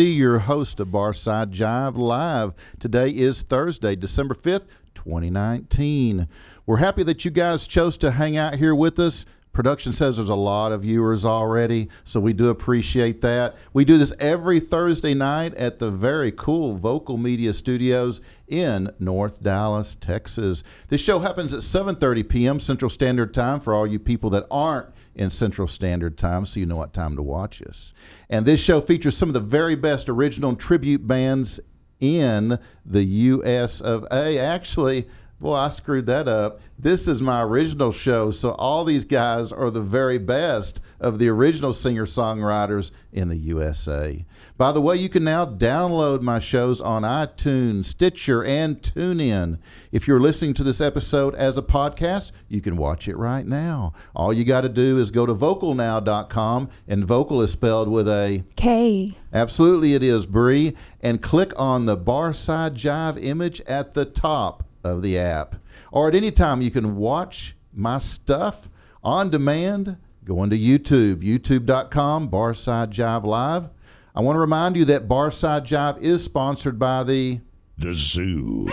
Timothy, your host of Barside Jive Live. Today is Thursday, December 5th, 2019. We're happy that you guys chose to hang out here with us. Production says there's a lot of viewers already, so we do appreciate that. We do this every Thursday night at the very cool Vocal Media Studios in North Dallas, Texas. This show happens at 7:30 p.m. Central Standard Time for all you people that aren't in Central Standard Time, so you know what time to watch us. And this show features some of the very best original and tribute bands in the U.S. of A. Actually, boy, I screwed that up. This is my original show, so all these guys are the very best of the original singer-songwriters in the USA. By the way, you can now download my shows on iTunes, Stitcher, and TuneIn. If you're listening to this episode as a podcast, you can watch it right now. All you got to do is go to vocalnow.com, and vocal is spelled with a K. Absolutely it is, Bree. And click on the Barside Jive image at the top of the app. Or at any time you can watch my stuff on demand going to YouTube, youtube.com, Barside Jive Live. I want to remind you that Barside Jive is sponsored by the Zoo.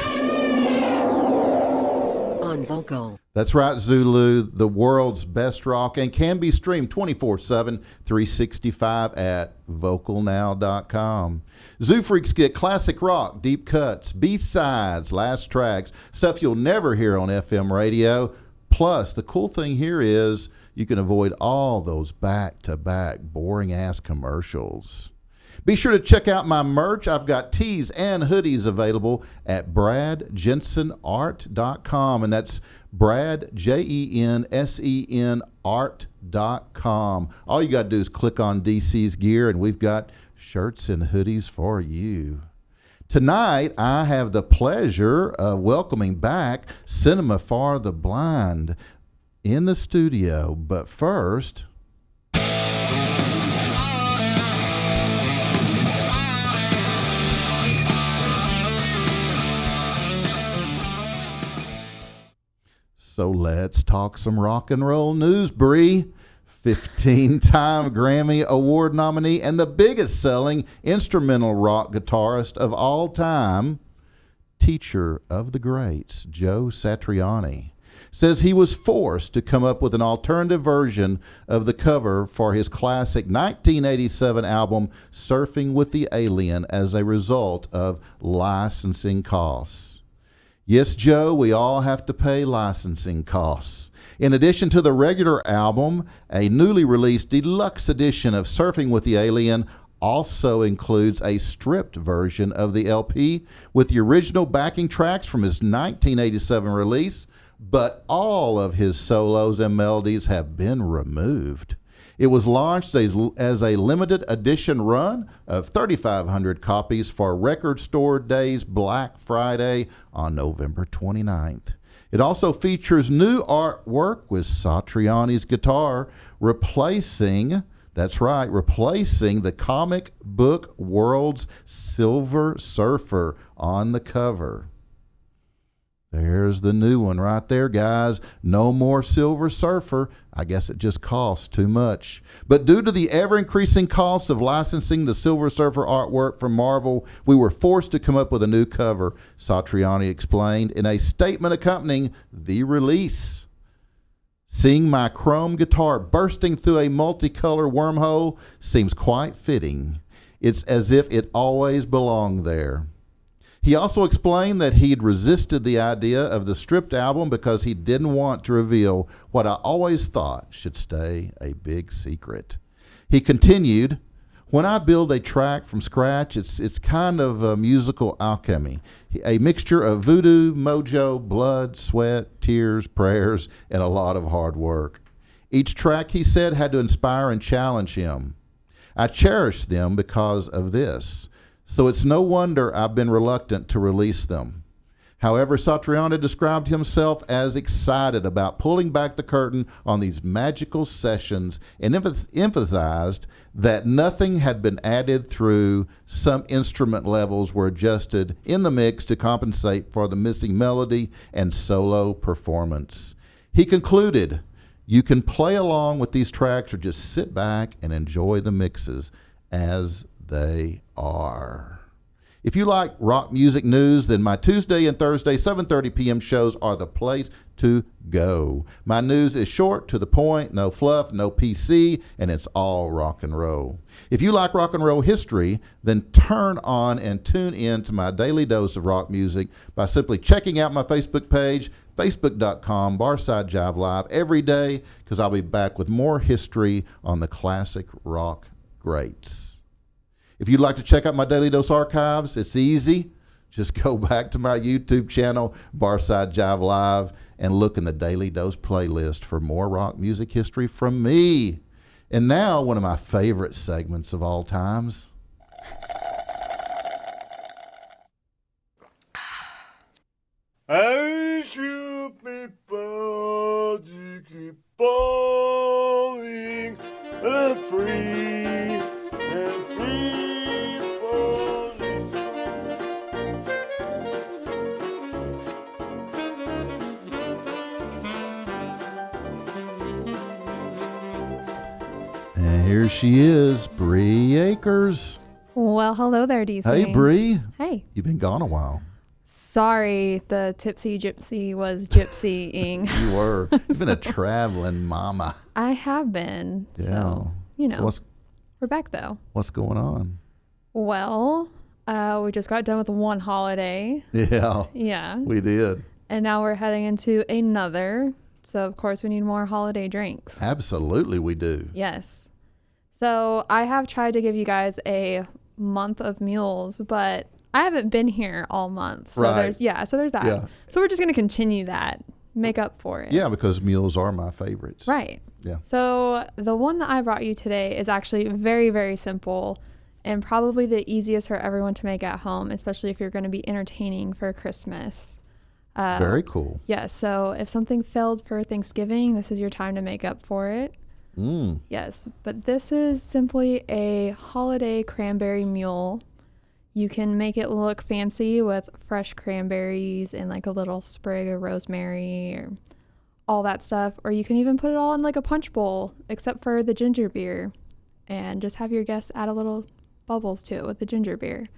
On Vocal. That's right, Zulu, the world's best rock, and can be streamed 24/7, 365 at vocalnow.com. Zoo Freaks get classic rock, deep cuts, B-sides, last tracks, stuff you'll never hear on FM radio. Plus, the cool thing here is you can avoid all those back-to-back boring-ass commercials. Be sure to check out my merch. I've got tees and hoodies available at bradjensenart.com, and that's Brad, Jensen, art.com. All you got to do is click on DC's gear, and we've got shirts and hoodies for you. Tonight, I have the pleasure of welcoming back Cinema for the Blind in the studio. But first, so let's talk some rock and roll news, Bree. 15-time Grammy Award nominee and the biggest selling instrumental rock guitarist of all time, teacher of the greats, Joe Satriani, says he was forced to come up with an alternative version of the cover for his classic 1987 album, Surfing with the Alien, as a result of licensing costs. Yes, Joe, we all have to pay licensing costs. In addition to the regular album, a newly released deluxe edition of Surfing with the Alien also includes a stripped version of the LP with the original backing tracks from his 1987 release, but all of his solos and melodies have been removed. It was launched as a limited edition run of 3,500 copies for Record Store Day's Black Friday on November 29th. It also features new artwork with Satriani's guitar, replacing the comic book world's Silver Surfer on the cover. There's the new one right there, guys. No more Silver Surfer. I guess it just costs too much. But due to the ever-increasing cost of licensing the Silver Surfer artwork from Marvel, we were forced to come up with a new cover, Satriani explained in a statement accompanying the release. Seeing my chrome guitar bursting through a multicolor wormhole seems quite fitting. It's as if it always belonged there. He also explained that he'd resisted the idea of the stripped album because he didn't want to reveal what I always thought should stay a big secret. He continued, when I build a track from scratch, it's kind of a musical alchemy, a mixture of voodoo, mojo, blood, sweat, tears, prayers, and a lot of hard work. Each track, he said, had to inspire and challenge him. I cherish them because of this. So it's no wonder I've been reluctant to release them. However, Satriani described himself as excited about pulling back the curtain on these magical sessions and emphasized that nothing had been added through. Some instrument levels were adjusted in the mix to compensate for the missing melody and solo performance. He concluded, you can play along with these tracks or just sit back and enjoy the mixes as they are. If you like rock music news, then my Tuesday and Thursday 7:30 p.m. shows are the place to go. My news is short, to the point, no fluff, no PC, and it's all rock and roll. If you like rock and roll history, then turn on and tune in to my daily dose of rock music by simply checking out my Facebook page, facebook.com Barside Jive Live, every day, because I'll be back with more history on the classic rock greats. If you'd like to check out my Daily Dose archives, it's easy. Just go back to my YouTube channel, Barside Jive Live, and look in the Daily Dose playlist for more rock music history from me. And now, one of my favorite segments of all times. I should people to keep falling free and free falling. And here she is, Bree Akers. Well, hello there, DC. Hey, Bree. Hey. You've been gone a while. Sorry, the tipsy gypsy was gypsying. You were. You've been a traveling mama. I have been. So, So we're back though. what's going on? Well, we just got done with one holiday. Yeah, Yeah. we did. And now we're heading into another. So, of course, we need more holiday drinks. Absolutely, we do. Yes. So, I have tried to give you guys a month of mules, but I haven't been here all month. So Right. there's that. Yeah. So we're just going to continue that, make up for it. Yeah, because mules are my favorites. Right. Yeah. So the one that I brought you today is actually very, very simple and probably the easiest for everyone to make at home, especially if you're going to be entertaining for Christmas. Very cool. Yes. So if something failed for Thanksgiving, this is your time to make up for it. Mm. Yes. But this is simply a holiday cranberry mule. You can make it look fancy with fresh cranberries and like a little sprig of rosemary or all that stuff. Or you can even put it all in like a punch bowl, except for the ginger beer. And just have your guests add a little bubbles to it with the ginger beer.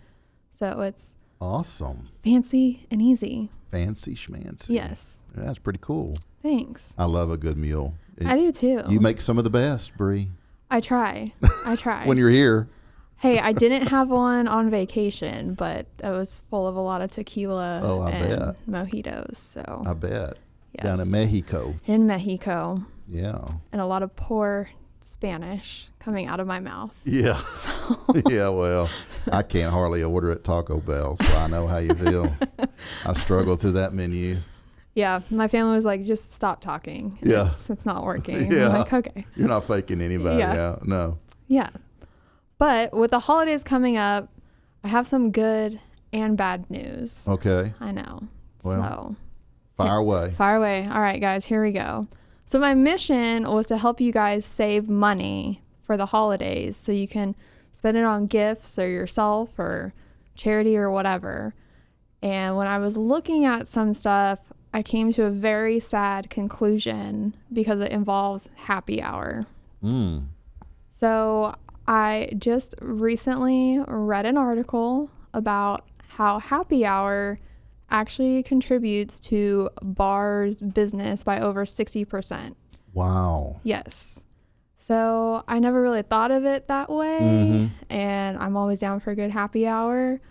So it's Awesome. fancy and easy. Fancy schmancy. Yes. Yeah, that's pretty cool. Thanks. I love a good mule. I do too. You make some of the best, Bree. I try. I try. When you're here. Hey, I didn't have one on vacation, but it was full of a lot of tequila Oh, I and bet. mojitos. So I bet. yes. Down in Mexico. In Mexico, Yeah. and a lot of poor Spanish coming out of my mouth. Yeah. So Yeah, well, I can't hardly order at Taco Bell, so I know how you feel. I struggle through that menu. yeah, my family was like, just stop talking. Yeah. It's not working. And Yeah. I'm like, okay. You're not faking anybody Yeah. out. No. Yeah. But with the holidays coming up, I have some good and bad news. Okay. I know. Well, So Fire away. fire away. All right, guys, here we go. So my mission was to help you guys save money for the holidays so you can spend it on gifts or yourself or charity or whatever. And when I was looking at some stuff, I came to a very sad conclusion because it involves happy hour. Mm. So I just recently read an article about how happy hour actually contributes to bars' business by over 60%. Wow. Yes. So I never really thought of it that way, and I'm always down for a good happy hour.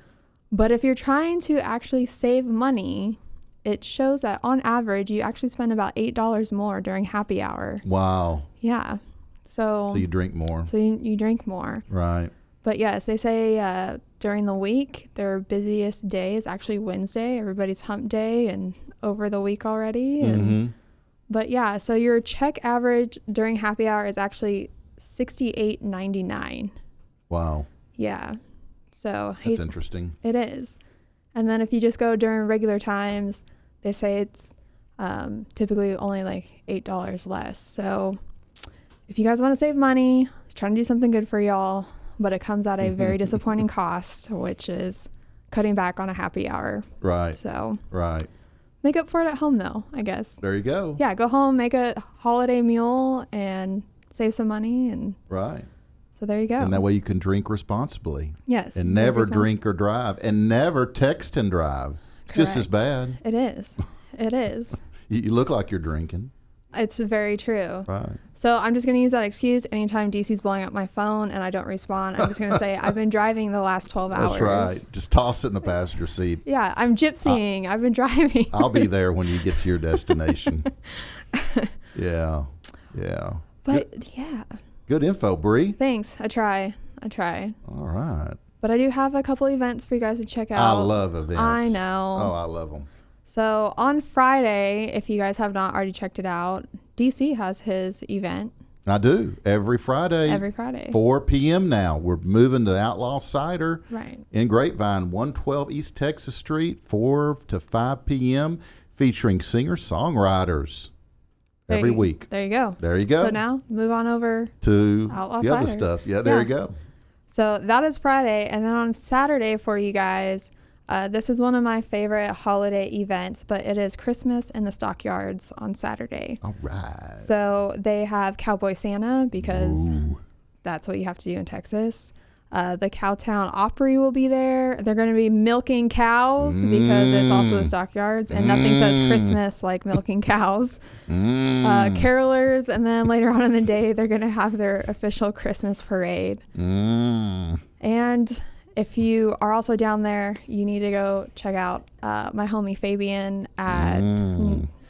But if you're trying to actually save money, it shows that on average, you actually spend about $8 more during happy hour. Wow. Yeah. So you drink more. So you drink more. Right. But yes, they say during the week, their busiest day is actually Wednesday. Everybody's hump day and over the week already. And, But yeah, so your check average during happy hour is actually $68.99. Wow. Yeah. So That's interesting. it is. And then if you just go during regular times, they say it's typically only like $8 less. So if you guys want to save money, I was trying to do something good for y'all, but it comes at a very disappointing cost, which is cutting back on a happy hour. Right. So Right. make up for it at home, though, I guess. There you go. Yeah, go home, make a holiday meal, and save some money. And Right. So there you go. And that way you can drink responsibly. Yes. And drink never responsibly. drink or drive. And never text and drive. It's just as Correct. bad. It is. It is. You look like you're drinking. It's very true. Right. So I'm just going to use that excuse anytime DC's blowing up my phone and I don't respond. I'm just going to say, I've been driving the last 12 hours. That's right. Just toss it in the passenger seat. Yeah, I'm gypsying. I've been driving. I'll be there when you get to your destination. Yeah. But yeah, Good info, Bree. thanks. I try. All right. But I do have a couple events for you guys to check out. I love events. I know. Oh, I love them. So on Friday, if you guys have not already checked it out, DC has his event I do. Every Friday. every Friday. 4 p.m. now. We're moving to Outlaw Cider Right. in Grapevine, 112 East Texas Street, 4 to 5 p.m., featuring singer-songwriters every week. There you go. There you go. So now move on over. To Outlaw the other Cider. stuff. Yeah, there Yeah. you go. So that is Friday. And then on Saturday for you guys, this is one of my favorite holiday events, but it is Christmas in the Stockyards on Saturday. All right. So they have Cowboy Santa because Ooh. that's what you have to do in Texas. The Cowtown Opry will be there. They're going to be milking cows because it's also the Stockyards, and nothing says Christmas like milking cows. Carolers, and then later on in the day, they're going to have their official Christmas parade. And if you are also down there, you need to go check out my homie Fabian at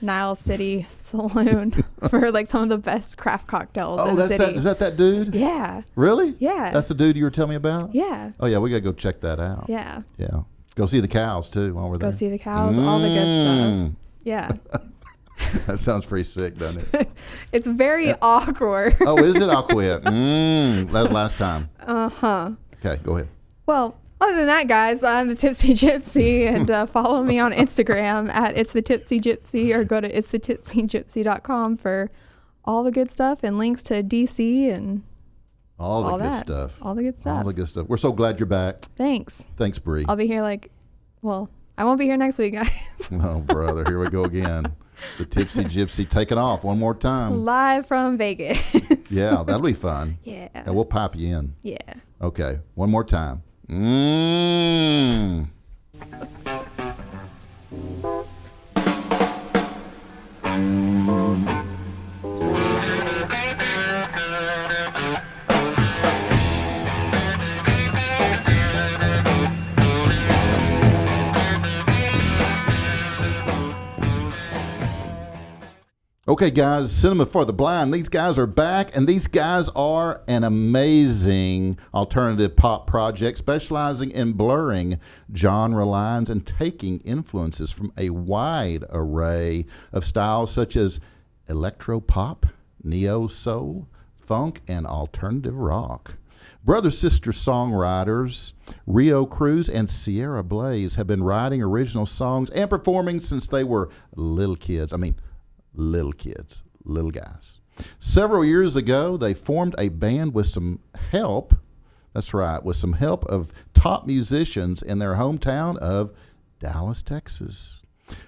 Niles City Saloon for like some of the best craft cocktails Oh, in the that's city. that. Is that dude? Yeah. Really? Yeah. That's the dude you were telling me about? Yeah. Oh, yeah. We got to go check that out. Yeah. Yeah. Go see the cows, too, while we're there. Go see the cows, all the good stuff. Yeah. That sounds pretty sick, doesn't it? It's very awkward. Oh, is it? I'll quit. That was last time. Uh-huh. Okay, go ahead. Well, other than that, guys, I'm the Tipsy Gypsy, and follow me on Instagram at It's the Tipsy Gypsy, or go to itsthetipsygypsy.com for all the good stuff and links to DC and All the all good that. stuff. All the good stuff. All the good stuff. We're so glad you're back. Thanks. Thanks, Bree. I'll be here I won't be here next week, guys. Oh, brother. Here we go again. The Tipsy Gypsy taking off one more time. Live from Vegas. Yeah, that'll be fun. Yeah. And we'll pipe you in. Yeah. Okay, one more time. Okay, guys, Cinema for the Blind. These guys are back, and these guys are an amazing alternative pop project specializing in blurring genre lines and taking influences from a wide array of styles such as electro pop, neo soul, funk, and alternative rock. Brother-sister songwriters Rio Cruz and Sierra Blaze have been writing original songs and performing since they were little kids. Little kids, little guys. Several years ago, they formed a band with some help. That's right, with some help of top musicians in their hometown of Dallas, Texas.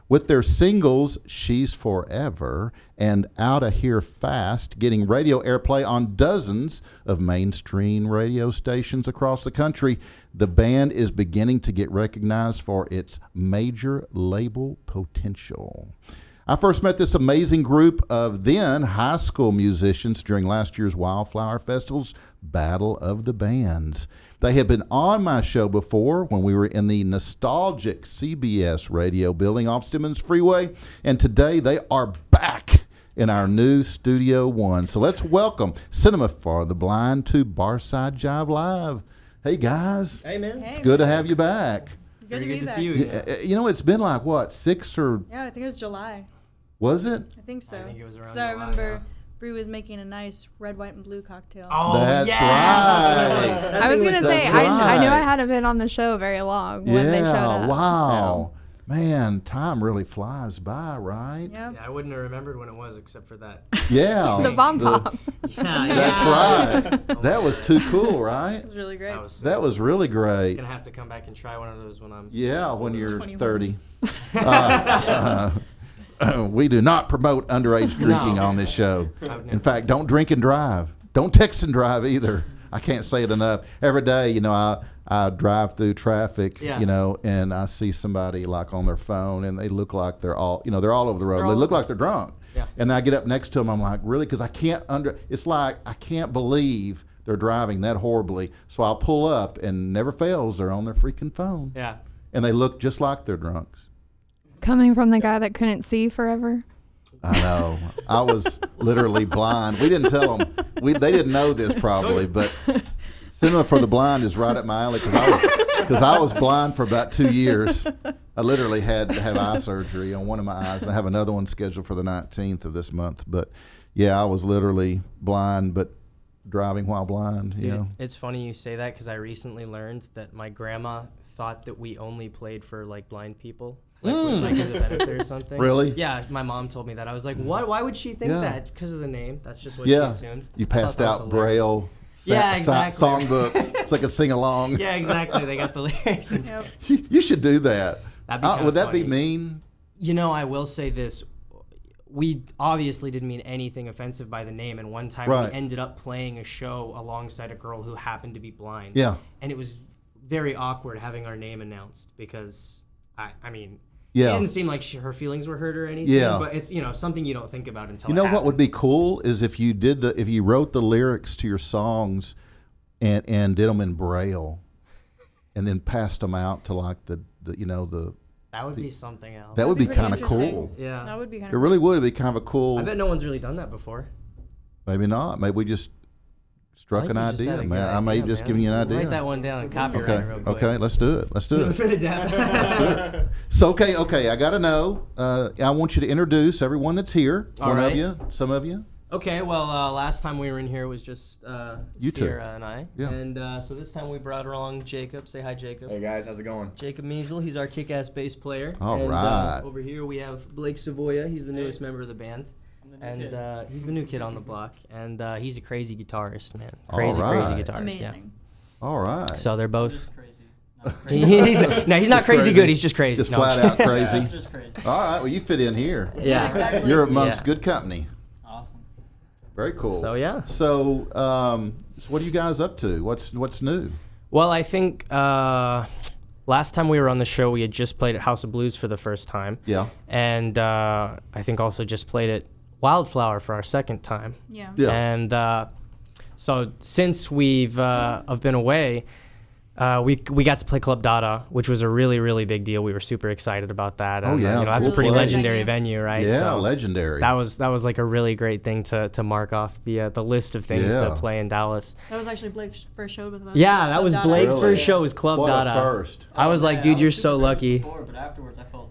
With their singles, She's Forever and Outta Here Fast, getting radio airplay on dozens of mainstream radio stations across the country, the band is beginning to get recognized for its major label potential. I first met this amazing group of then high school musicians during last year's Wildflower Festival's Battle of the Bands. They had been on my show before when we were in the nostalgic CBS radio building off Stemmons Freeway, and today they are back in our new Studio One. So let's welcome Cinema for the Blind to Barside Jive Live. Hey, guys. Hey, man. Hey, It's good to have you back. Good Very to good be to back. see you again. You know, it's been like, what, 6 or Yeah, I think it was July. was it? I think so. I think it was around So I July, remember Bree was making a nice red, white, and blue cocktail. Oh, That's yeah. right. That I was thing going to was say, That's I knew I right. hadn't been on the show very long when they showed up. Wow. Man, time really flies by, right? Yeah. Yeah, I wouldn't have remembered when it was except for that. Yeah. So. The bomb pop. Yeah, That's right. That was too cool, right? It was really great. That was really great. Gonna have to come back and try one of those when I'm. Yeah, when you're 21. 30. We do not promote underage drinking No. on this show. I would never. In fact, don't drink and drive. Don't text and drive either. I can't say it enough. Every day, I drive through traffic, Yeah. and I see somebody like on their phone, and they look like they're all over the road. They look like they're drunk. Yeah. And I get up next to them. I'm like, really? Because it's like I can't believe they're driving that horribly. So I'll pull up, and never fails, they're on their freaking phone, Yeah. and they look just like they're drunks. Coming from the guy that couldn't see forever. I know. I was literally blind. We didn't tell them. They didn't know this probably, but Cinema for the Blind is right up my alley because I was blind for about 2 years. I literally had to have eye surgery on one of my eyes. I have another one scheduled for the 19th of this month. But yeah, I was literally blind, but driving while blind. Dude, it's funny you say that because I recently learned that my grandma thought that we only played for like blind people. Like as a benefit or something. Really? Yeah, my mom told me that. I was like, what? Why would she think Yeah. that? Because of the name. That's just what she Yeah. assumed. You I thought passed that was out hilarious. Braille. Yeah, exactly. Songbooks. It's like a sing along. Yeah, exactly. They got the lyrics. And Yep. You should do that. That'd be kinda Would that be funny. mean? I will say this. We obviously didn't mean anything offensive by the name, and one time Right. we ended up playing a show alongside a girl who happened to be blind. Yeah. And it was very awkward having our name announced because, I mean, Yeah. it didn't seem like her feelings were hurt or anything. Yeah. But it's something you don't think about until You know it what would be happens. cool is if you wrote the lyrics to your songs and did them in Braille and then passed them out to like the That would be something else. that would be pretty kind of interesting. cool. Yeah. That would be kind It of really would be kind of a cool. I bet no one's really done that before. Maybe not. Maybe we just struck an I think you just had idea, a man. good I may idea, just man. give you an Write idea. that one down and copyright Okay. it real quick. Okay. Let's do it. Let's do it. For the deaf. So okay. I got to know. I want you to introduce everyone that's here. All One right. of you, some of you. Okay, well, last time we were in here was just You two. Sierra and I. Yeah. And so this time we brought along Jacob. Say hi, Jacob. Hey guys, how's it going? Jacob Measel, he's our kick-ass bass player. All and, right. Over here we have Blake Savoya. He's the newest member of the band. And he's the new kid on the block. And he's a crazy guitarist, man. Crazy, All right. crazy guitarist, amazing. All right. So they're both... Just crazy. Not crazy. he's not Just crazy crazy. good, he's just crazy. Just No, flat I'm out kidding. crazy. It's just crazy. All right. Well, you fit in here. Yeah. Exactly. You're amongst Yeah. good company. Awesome. Very cool. So, yeah. So, so what are you guys up to? What's new? Well, I think last time we were on the show, we had just played at House of Blues for the first time. Yeah. And I think also just played at Wildflower for our second time. Yeah. Yeah. And so since we've been away, we got to play Club Dada, which was a really, really big deal. We were super excited about that. Oh, And, yeah, that's a full pretty play. legendary venue, right? Yeah, So legendary. that was like a really great thing to mark off the list of things Yeah. to play in Dallas. That was actually Blake's first show with us. Yeah, that was Dada. Blake's Really? first show was Club What Dada. a first. I was like, man, dude, I you're was so super nervous lucky. Before, but afterwards, I felt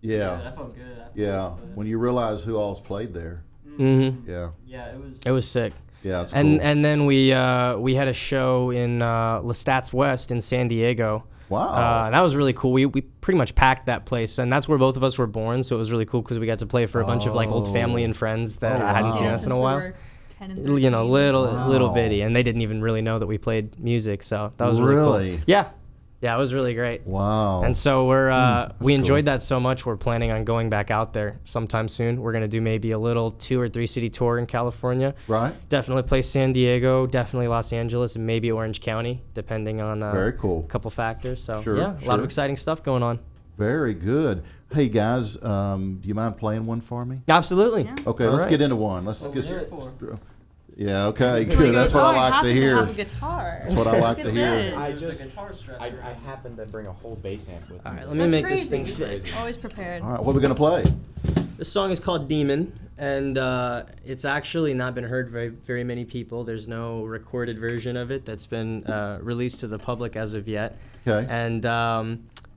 Yeah. good. I felt good. Afterwards, Yeah. but When you realize who all's played there. Mm-hmm. Yeah. yeah, it was. It was sick. Yeah. It's And cool. and then we had a show in Lestats West in San Diego. Wow. That was really cool. We pretty much packed that place, and that's where both of us were born. So it was really cool because we got to play for a bunch of like old family and friends that Oh, I hadn't wow. seen Yeah, us in since a we while. were 10 and 13. Little Wow. bitty, and they didn't even really know that we played music. So that was really Really? cool. Yeah, it was really great. Wow. And so we cool. enjoyed that so much. We're planning on going back out there sometime soon. We're gonna do maybe a little 2 or 3 city tour in California. Right. Definitely play San Diego, definitely Los Angeles, and maybe Orange County, depending on Very cool. a couple factors. So Sure, yeah, a lot sure. of exciting stuff going on. Very good. Hey guys, do you mind playing one for me? Absolutely. Yeah. Okay, All let's right. get into one. Let's What get. was it for? Yeah. Okay. He Good. goes, That's what "Oh, I like happen to hear. have a guitar. That's what I like Look to at hear. this. I It's just- a guitar strap. I happened to bring a whole bass amp with All me. right, let me That's make crazy. this thing fit. Always prepared. All right. What are we gonna play? This song is called Demon, and it's actually not been heard by very many people. There's no recorded version of it that's been released to the public as of yet. Okay. And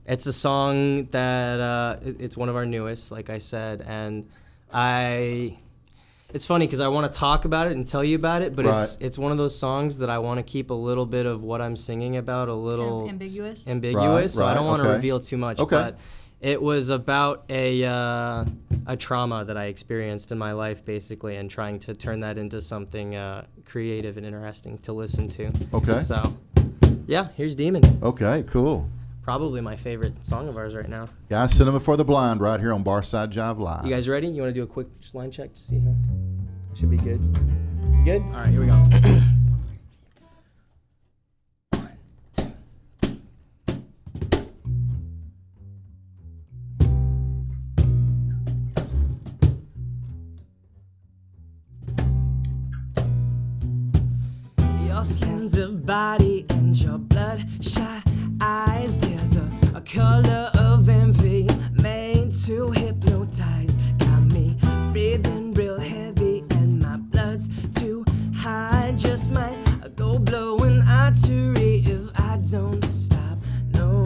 it's a song that it's one of our newest, like I said, and it's funny because I want to talk about it and tell you about it, but Right. it's one of those songs that I want to keep a little bit of what I'm singing about a little ambiguous? ambiguous, so I don't right, want to okay. reveal too much. Okay. But it was about a trauma that I experienced in my life, basically, and trying to turn that into something creative and interesting to listen to. Okay. So, yeah, here's Demon. Okay. Cool. Probably my favorite song of ours right now. Guys, Cinema for the Blind right here on Barside Jive Live. You guys ready? You want to do a quick just line check to see how? Should be good. Good? All right, here we go. slender body and your bloodshot eyes. They're the color of envy, made to hypnotize. Got me breathing real heavy and my blood's too high. Just might go blow an artery if I don't stop. No,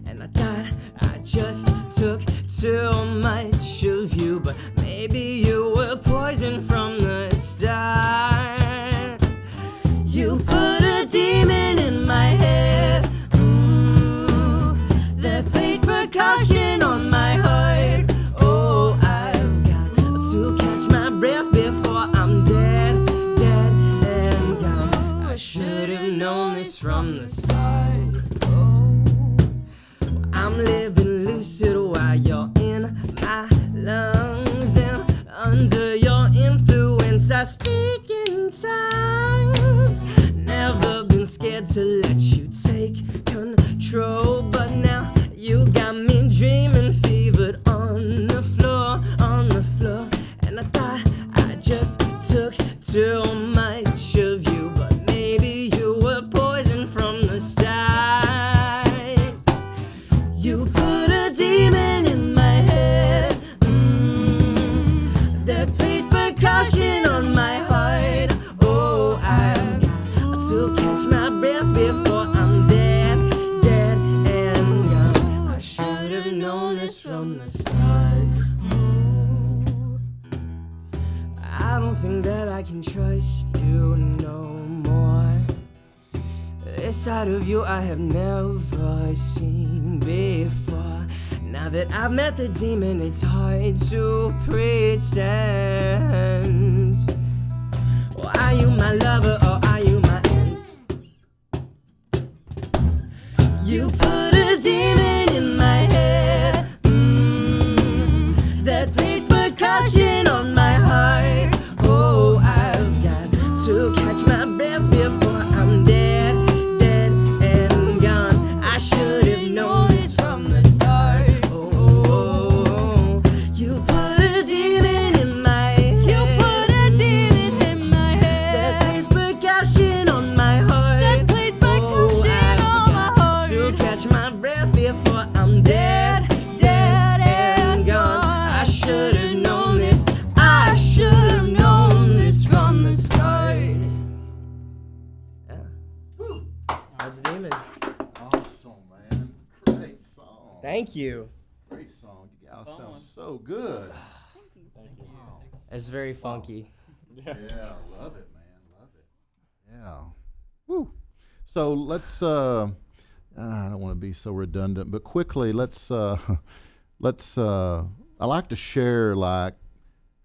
and I thought I just took too much of you, but maybe you were poison from the start. You put a demon in my head, that plays percussion on my heart. Oh, I've got to catch my breath before I'm dead, dead and gone. I should have known this from the start. Oh, I'm living lucid while you're in my lungs, and under your influence I speak in tongues. Never been scared to let you take control, but now you got me dreaming, fevered on the floor, and I thought I just took too much of you, but maybe you were poison from the start. You put a demon in my head, that plays percussion on my heart. Oh, I've got to catch my breath before I'm dead, dead and gone. I should have known this from the start. Oh, I don't think that I can trust you no more. This side of you I have never seen before. Now that I've met the demon, it's hard to pretend. Well, are you my lover or are you my end? You put a demon in my head, that plays percussion on my heart. Oh, I've got to catch my breath before I'm dead, dead and gone. I should have known this from the start. Oh, you put a demon in my head. You put a demon in my head. That plays percussion on my heart. That plays percussion on my heart. To catch my breath before I'm dead, dead and gone. I should have known this. I should have known this from the start. Yeah. That's Demon. Awesome, man. Great song. Thank you. Great song. You guys sound so good. Wow. It's very funky. Yeah, love it, man. Love it. Yeah. Woo. So let's I don't want to be so redundant, but quickly let's I like to share like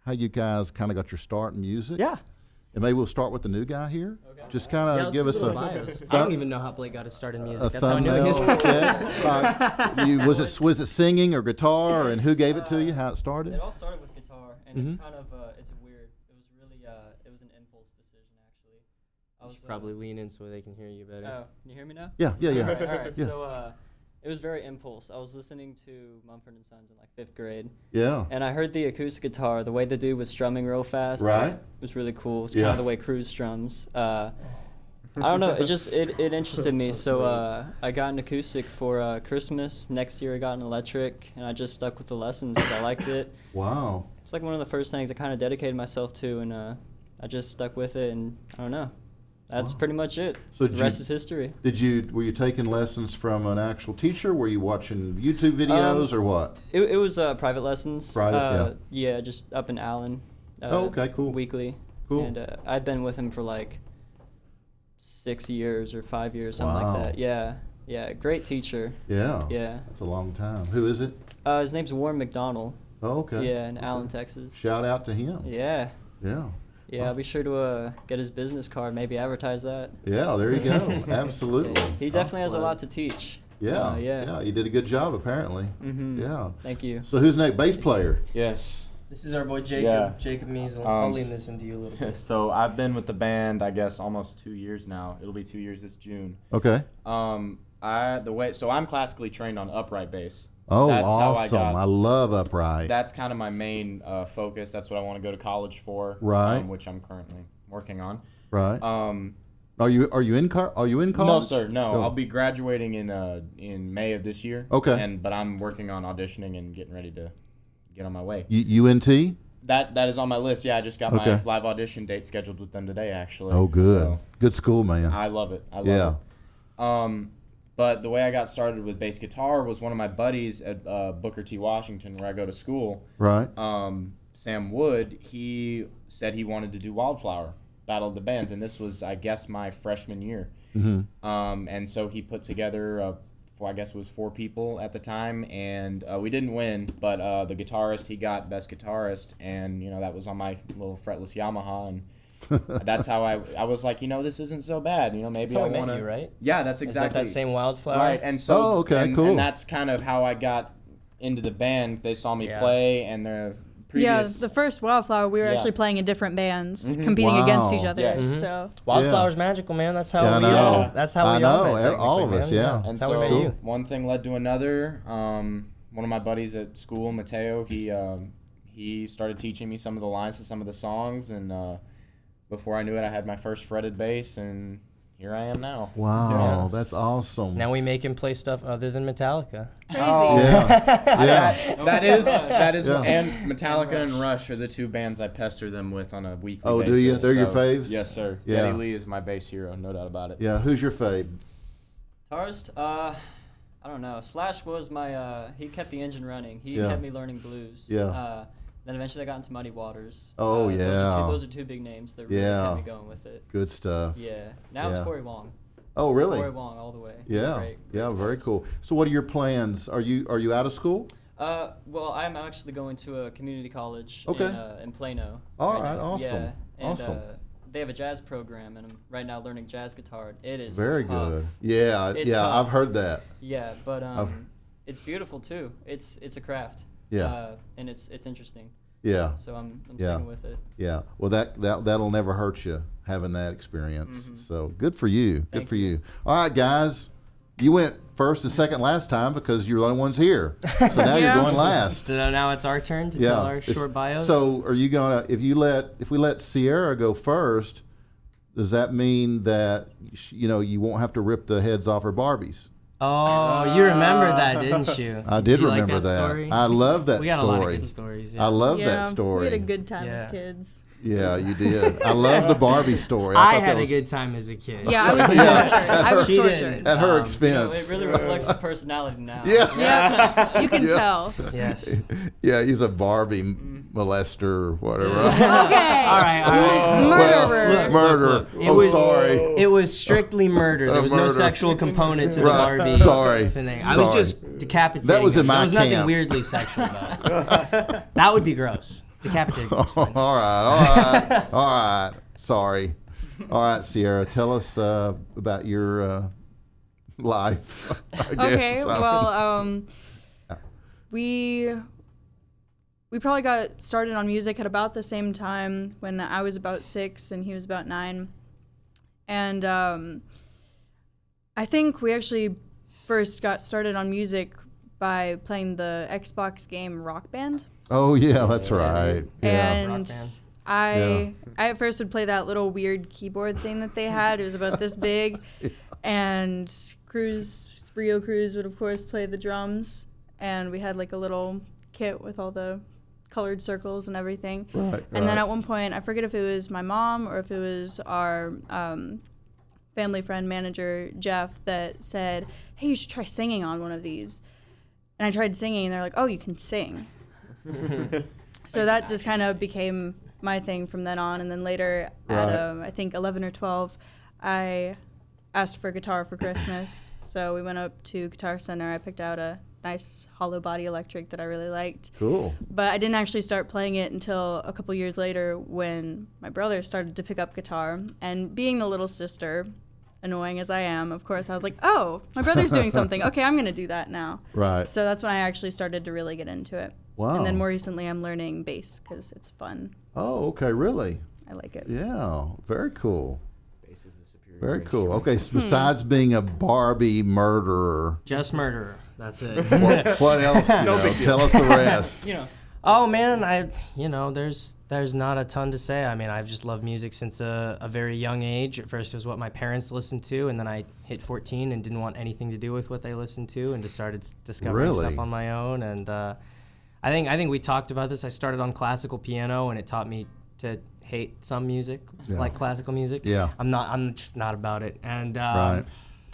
how you guys kind of got your start in music. Yeah. And maybe we'll start with the new guy here. Okay. Just kind of give us a bios. I don't even know how Blake got his start in a music. That's how I know thumbnail. his. Okay. Was it singing or guitar, and who gave it to you? How it started? It all started with guitar, and Mhm. it's kind of it's weird. It was really it was an impulse decision actually. I You was should probably lean in so they can hear you better. Oh, can you hear me now? Yeah. All right. Yeah. So it was very impulse. I was listening to Mumford and Sons in like 5th grade, Yeah. and I heard the acoustic guitar. The way the dude was strumming real fast, Right. was really cool. It's kind Yeah. of the way Cruz strums. I don't know. It just it interested me. So I got an acoustic for Christmas. Next year I got an electric, and I just stuck with the lessons 'cause I liked it. Wow. It's like one of the first things I kind of dedicated myself to, and I just stuck with it. And I don't know. That's Wow. pretty much it. So The rest is history. were you taking lessons from an actual teacher? Were you watching YouTube videos or what? It was private lessons. Private, yeah, just up in Allen. Oh, okay, cool. Weekly. Cool. And I'd been with him for like 6 years or 5 years, something Wow. like that. Yeah, yeah, great teacher. Yeah. Yeah. That's a long time. Who is it? His name's Warren McDonald. Oh, okay. Yeah, in Okay. Allen, Texas. Shout out to him. Yeah. Yeah. Yeah, I'll be sure to get his business card, maybe advertise that. Yeah, there you go. Absolutely. Yeah, he definitely has a lot to teach. Yeah. Yeah. You did a good job, apparently. Mm-hmm. Yeah. Thank you. So who's next? Bass player. Yes. This is our boy Jacob. Yeah. Jacob Measle. I'll Um, lean this into you a little bit. So I've been with the band, I guess, almost 2 years now. It'll be 2 years this June. Okay. So I'm classically trained on upright bass. Oh, That's how awesome. I love upright. That's kind of my main focus. That's what I want to go to college for. Right. Which I'm currently working on. Right. Are you in college? No, sir. No, Oh. I'll be graduating in May of this year. Okay. But I'm working on auditioning and getting ready to get on my way. UNT? That is on my list. Yeah, I just got my Okay. live audition date scheduled with them today, actually. Oh, good. So Good school, man. I love it. I love Yeah. it. But the way I got started with bass guitar was one of my buddies at Booker T. Washington, where I go to school. Right. Sam Wood, he said he wanted to do Wildflower, Battle of the Bands, and this was, I guess, my freshman year. Mm-hmm. And so he put together, I guess it was 4 people at the time, and we didn't win, but the guitarist, he got Best Guitarist, and, that was on my little fretless Yamaha, and that's how I was like, this isn't so bad, maybe That's how I I met want to. you, right? Yeah, that's Is exactly. that same Wildflower? Right, and so Oh, okay, and, cool. and that's kind of how I got into the band. They saw me Yeah. play, and the Yeah, previous the first Wildflower, we were Yeah. actually playing in different bands, Mhm. competing against Wow. each other. Yes. Mhm. So Wildflower's magical, man. That's how Yeah, I we know. That's how I we all know, met, all of technically, us, man. yeah. And That's so how we met you. one thing led to another. One of my buddies at school, Mateo, he started teaching me some of the lines to some of the songs, and before I knew it, I had my first fretted bass, and here I am now. Wow, that's awesome. Now we make him play stuff other than Metallica. crazy. Yeah. Yeah. That is, Yeah. and Metallica and Rush are the 2 bands I pester them with on a weekly Oh, basis. do you? They're your so- faves? Yes, sir. Yeah. Geddy Lee is my bass hero, no doubt about it. Yeah. Who's your fave? Guitarist, I don't know. Slash was my, he kept the engine running. He Yeah. kept me learning blues. Yeah. Then eventually I got into Muddy Waters. Oh, yeah. Those are 2 big names that really Yeah. kept me going with it. Good stuff. Yeah. Now it's Yeah. Corey Wong. Oh, really? Corey Wong all the way. He's Yeah. great. Yeah. Very cool. So, what are your plans? Are you out of school? Well, I'm actually going to a community college Okay. in Plano. All right right, now. awesome, Yeah, and awesome. they have a jazz program, and I'm right now learning jazz guitar. It is Very tough. good. Yeah. It's yeah. tough. I've heard that. Yeah, but I've- it's beautiful too. It's a craft. Yeah. And it's interesting. Yeah. So I'm Yeah. sticking with it. Yeah. Well, that'll never hurt you having that experience. Mhm. So good for you. Good Thank for you. you. All right, guys. You went first and second last time because you're the only ones here. So now Yeah. you're going last. So now it's our turn to Yeah. tell our It's- short bios. So are you gonna if we let Sierra go first? Does that mean that you won't have to rip the heads off her Barbies? Oh, you remember that, didn't you? I did you remember like that. that. Story? I love that we got story. a lot of good stories. Yeah. I love yeah, that story. We had a good time as Yeah. kids. Yeah, you did. I love the Barbie story. I thought had that a was- good time as a kid. Yeah, I was tortured. Yeah. I was She tortured. didn't. at her Um, You expense. know, it really reflects his personality now. Yeah. Yeah, you can Yeah. tell. Yes. Yeah, he's a Barbie molester or whatever. Okay. All right. Murderer. Look, Murder. look, look. It I'm was- sorry. It was strictly murder. There was no Murder. sexual component to the Right. Barbie. Sorry. Thing. I was Sorry. just decapitating. That was in him. my There was nothing camp. weirdly sexual about it. That would be gross. Decapitating. was all fine. right. All right. Sorry. All right, Sierra, tell us about your life. I guess. Okay, well, we probably got started on music at about the same time when I was about 6 and he was about 9. And I think we actually first got started on music by playing the Xbox game Rock Band. Oh yeah, that's right. Yeah. And Rock Band. I at first would play that little weird keyboard thing that they had. It was about this big. And Rio Cruz would of course play the drums. And we had like a little kit with all the colored circles and everything. Right. And then at one point, I forget if it was my mom or if it was our family friend manager, Jeff, that said, hey, you should try singing on one of these. And I tried singing, and they're like, oh, you can sing. So that just kind of became my thing from then on. And then later Right. at, I think, 11 or 12, I asked for a guitar for Christmas. So we went up to Guitar Center. I picked out a nice hollow body electric that I really liked. Cool. But I didn't actually start playing it until a couple years later when my brother started to pick up guitar. And being the little sister, annoying as I am, of course, I was like, oh, my brother's doing something. Okay, I'm going to do that now. Right. So that's when I actually started to really get into it. Wow. And then more recently, I'm learning bass because it's fun. Oh, okay. Really? I like it. Yeah. Very cool. Bass is the superior Very cool. instrument. Okay. So besides being a Barbie murderer, Just murderer. That's it. what else? Tell us the rest. You know, Oh man, there's not a ton to say. I mean, I've just loved music since a very young age. At first, it was what my parents listened to, and then I hit 14 and didn't want anything to do with what they listened to, and just started discovering Really? stuff on my own. And I think we talked about this. I started on classical piano, and it taught me to hate some music, Yeah. like classical music. Yeah. I'm just not about it. And Right.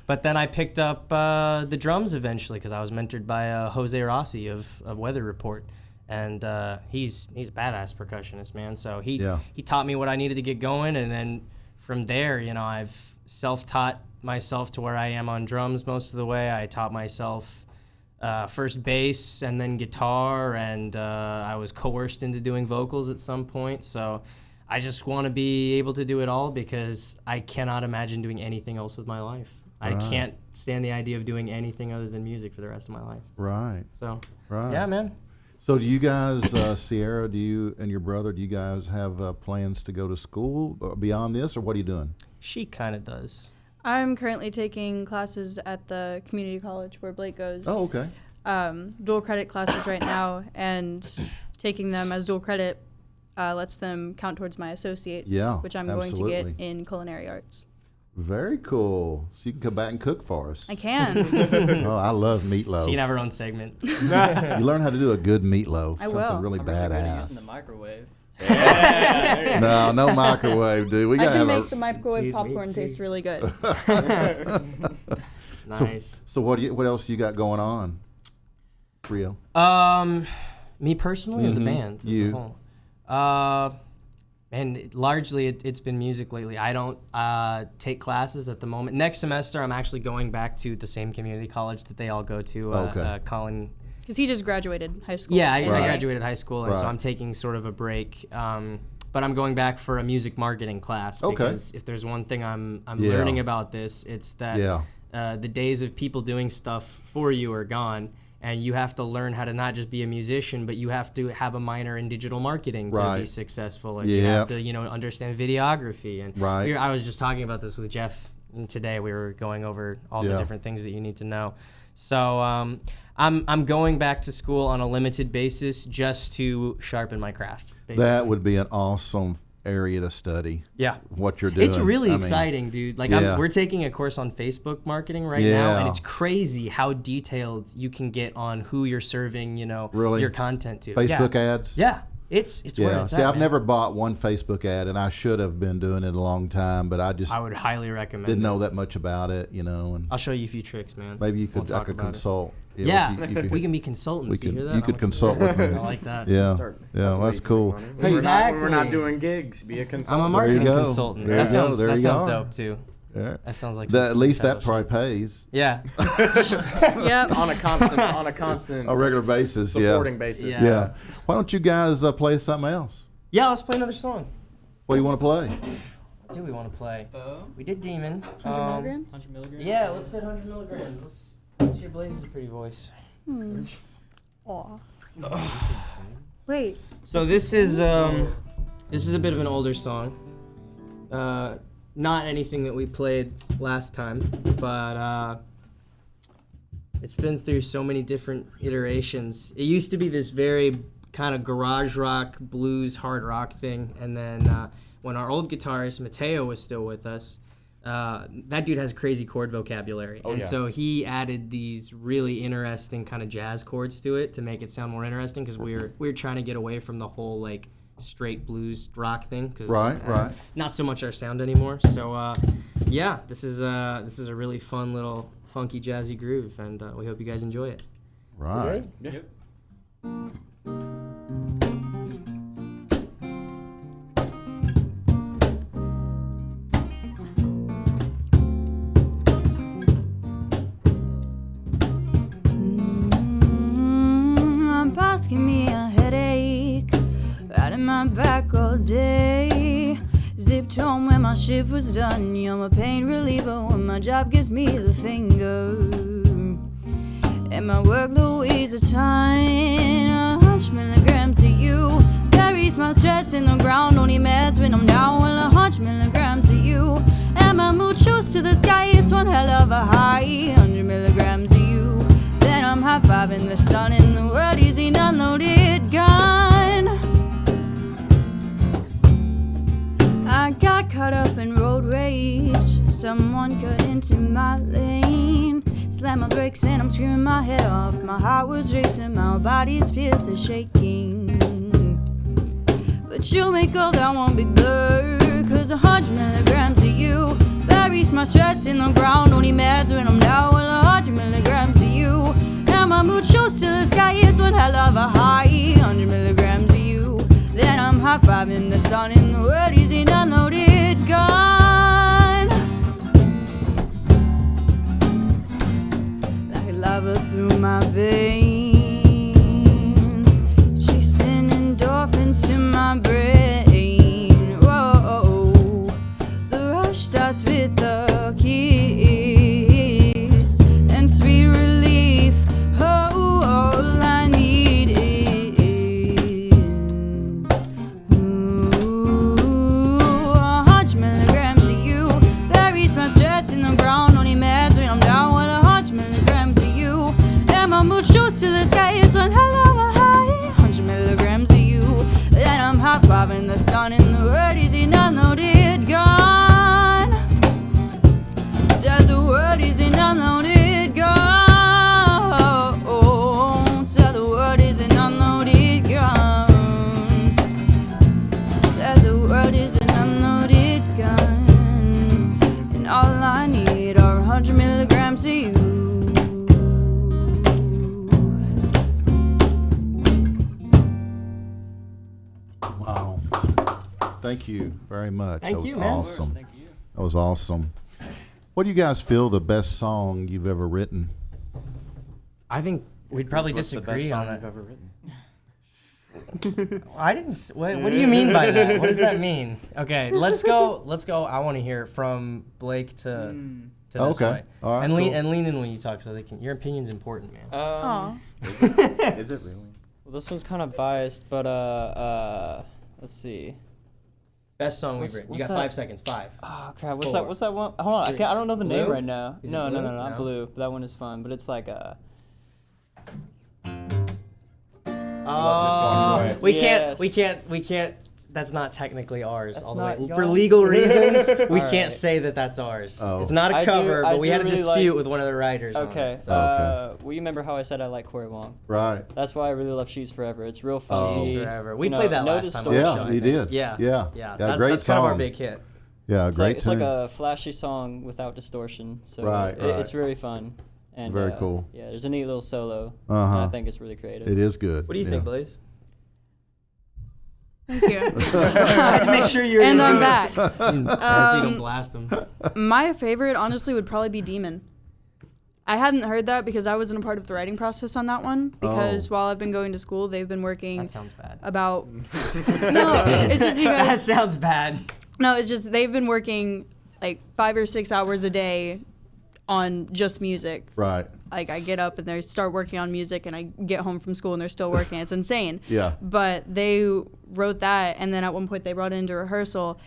But then I picked up the drums eventually because I was mentored by Jose Rossi of Weather Report. And he's a badass percussionist, man. So he taught me what I needed to get going, and then from there, I've self-taught myself to where I am on drums most of the way. I taught myself first bass and then guitar, and I was coerced into doing vocals at some point. So I just want to be able to do it all because I cannot imagine doing anything else with my life. I can't stand the idea of doing anything other than music for the rest of my life. Right. So Right. yeah, man. So do you guys, Sierra, do you and your brother, do you guys have plans to go to school beyond this, or what are you doing? She kind of does. I'm currently taking classes at the community college where Blake goes. Oh, okay. Dual credit classes right now, and taking them as dual credit lets them count towards my associates, which I'm going to absolutely. get in culinary arts. Very cool. So you can come back and cook for us. I can. Oh, I love meatloaf. She can have her own segment. You learn how to do a good meatloaf. I something will. really I'm really good at badass. using the microwave. No microwave, dude. We I gotta can have make the microwave Dude, me popcorn too. taste really good. Nice. So what else you got going on, Rio? Me personally or the band as You. a whole? And largely it's been music lately. I don't take classes at the moment. Next semester, I'm actually going back to the same community college that they all go to. Okay. Colin. Because he just graduated high school. Yeah, I in May. graduated high school, and so Right. I'm taking sort of a break. But I'm going back for a music marketing class Okay. because if there's one thing I'm Yeah. learning about this, it's that Yeah. the days of people doing stuff for you are gone, and you have to learn how to not just be a musician, but you have to have a minor in digital marketing to Right. be successful, and you have to understand videography. And Right. I was just talking about this with Jeff today. We were going over all the different things that you need to know. So I'm going back to school on a limited basis just to sharpen my craft. Basically. That would be an awesome area to study. Yeah. What you're doing. It's really I mean, exciting, dude. Like yeah. we're taking a course on Facebook marketing right now, Yeah. and it's crazy how detailed you can get on who you're serving, Really? your content to. Facebook yeah. ads. Yeah. It's where Yeah. it's See, at, I've man. never bought one Facebook ad, and I should have been doing it a long time, but I just I would highly recommend didn't it. know that much about it, and I'll show you a few tricks, man. maybe you We'll could I talk could about it. consult. Yeah, if you could- we can be consultants. we You could- hear that? you could consult with me. I like that. Yeah. Start- Yeah, that's the way that's you can cool. make money. Hey, When we're not Exactly. doing gigs, be a I'm consultant. a marketing go. consultant. There That you go. sounds There that you sounds are. dope too. Yeah. That sounds like At some least that Nutella probably shit. pays Yeah. Yep. on a constant a regular basis. supporting basis. Yeah. Yeah. Why don't you guys play something else? Yeah, let's play another song. What do you want to play? What do we want to play? We did Demon. 100 milligrams? 100 milligrams? Yeah, let's hit 100 milligrams. Let's hear Blaze's pretty voice. Aw. Wait. So this is a bit of an older song. Not anything that we played last time, but it's been through so many different iterations. It used to be this very kind of garage rock, blues, hard rock thing, and then when our old guitarist Mateo was still with us, that dude has crazy chord vocabulary, and yeah. so he added these really interesting kind of jazz chords to it to make it sound more interesting because we were trying to get away from the whole like straight blues rock thing because Right. not so much our sound anymore. So yeah, this is a really fun little funky jazzy groove, and we hope you guys enjoy it. Right. Yep. I'm asking me a headache, riding my back all day. Zipped home when my shift was done. You're my pain reliever when my job gives me the finger. And my workload weighs a ton. 100 milligrams to you carries my stress in the ground. Only meds when I'm down. Well, 100 milligrams to you. And my mood shoots to the sky. It's one hell of a high. 100 milligrams to you. Then I'm high. high-fiving the sun in the world is an unloaded gun. I got caught up in road rage. Someone cut into my lane. Slam my brakes and I'm screaming my head off. My heart was racing, my body's feels are shaking. But you make all that one big blur. 'Cause 100 milligrams of you buries my stress in the ground. Only mad when I'm down. Well, 100 milligrams of you and my mood shows to the sky. It's one hell of a high. 100 milligrams of you. Then I'm high-fiving the sun in the world is an unloaded gun. Like lava through my veins, chasing endorphins to my brain. Whoa, the rush starts with a kiss and sweet relief. Oh, all I need is 100 milligrams of you buries my stress in the ground. Only mad when I'm down. Well, 100 milligrams of you and my mood shoots to the sky. It's one hell of a high. 100 milligrams of you. Then I'm high-fiving the sun in the world is an unloaded gun. Said the world is an unloaded gun. Said the world is an unloaded gun. Said the world is an unloaded gun. And all I need are 100 milligrams of you. Wow. Thank you very much. Thank that was you, man. awesome. Thank you. That was awesome. What do you guys feel the best song you've ever written? I think we'd probably What's the best disagree song on you've it. ever written? I didn't. What do you mean by that? What does that mean? Okay, let's go. Let's go. I want to hear from Blake to this Okay. way. All right, And lean cool. and lean in when you talk, so they can. Your opinion's important, man. Aw. Is it really? Well, this one's kind of biased, but let's see. Best song we've What's- written. You what's got that? 5 seconds. 5. Oh crap! What's Four. that? What's that one? Hold on, I can't. I don't know the name Blue? right now. Is it No, Blue? not No? blue. But that one is fun. But it's like walks away. We Yes. can't. That's not technically ours. That's all the not way. For yours? legal reasons, we All can't right. say that that's ours. Oh. It's not a I do- cover, I but we do had a really dispute like- with one of the writers. on okay. it, so. Okay. Well, you remember how I said I like Corey Wong? Right. That's why I really love She's Forever. It's real She's funny. Forever. We you know, played that no last time on the distortion. show, Yeah, I you think. did. Yeah. Yeah. Yeah. Yeah, great that's kind of our song. big hit. Yeah, It's great like, it's like tune. a flashy song without distortion. So Right, it's right. very fun. And Very cool. Yeah, there's a neat little solo. and Uh-huh. I think it's really creative. It is good. What do you think, Blaze? Thank you. I had to make sure you're. And I'm back. So you don't blast them. My favorite, honestly, would probably be Demon. I hadn't heard that because I wasn't a part of the writing process on that one. Because while I've been going to school, they've been working That sounds bad. about. No, it's just That because. sounds bad. No, it's just they've been working like 5 or 6 hours a day on just music. Right. Like I get up and they start working on music, and I get home from school and they're still working. It's insane. Yeah. But they wrote that, and then at one point they brought it into rehearsal. I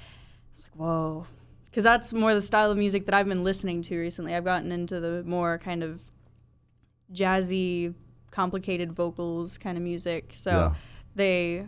was like, whoa. Because that's more the style of music that I've been listening to recently. I've gotten into the more kind of jazzy, complicated vocals kind of music. So Yeah. they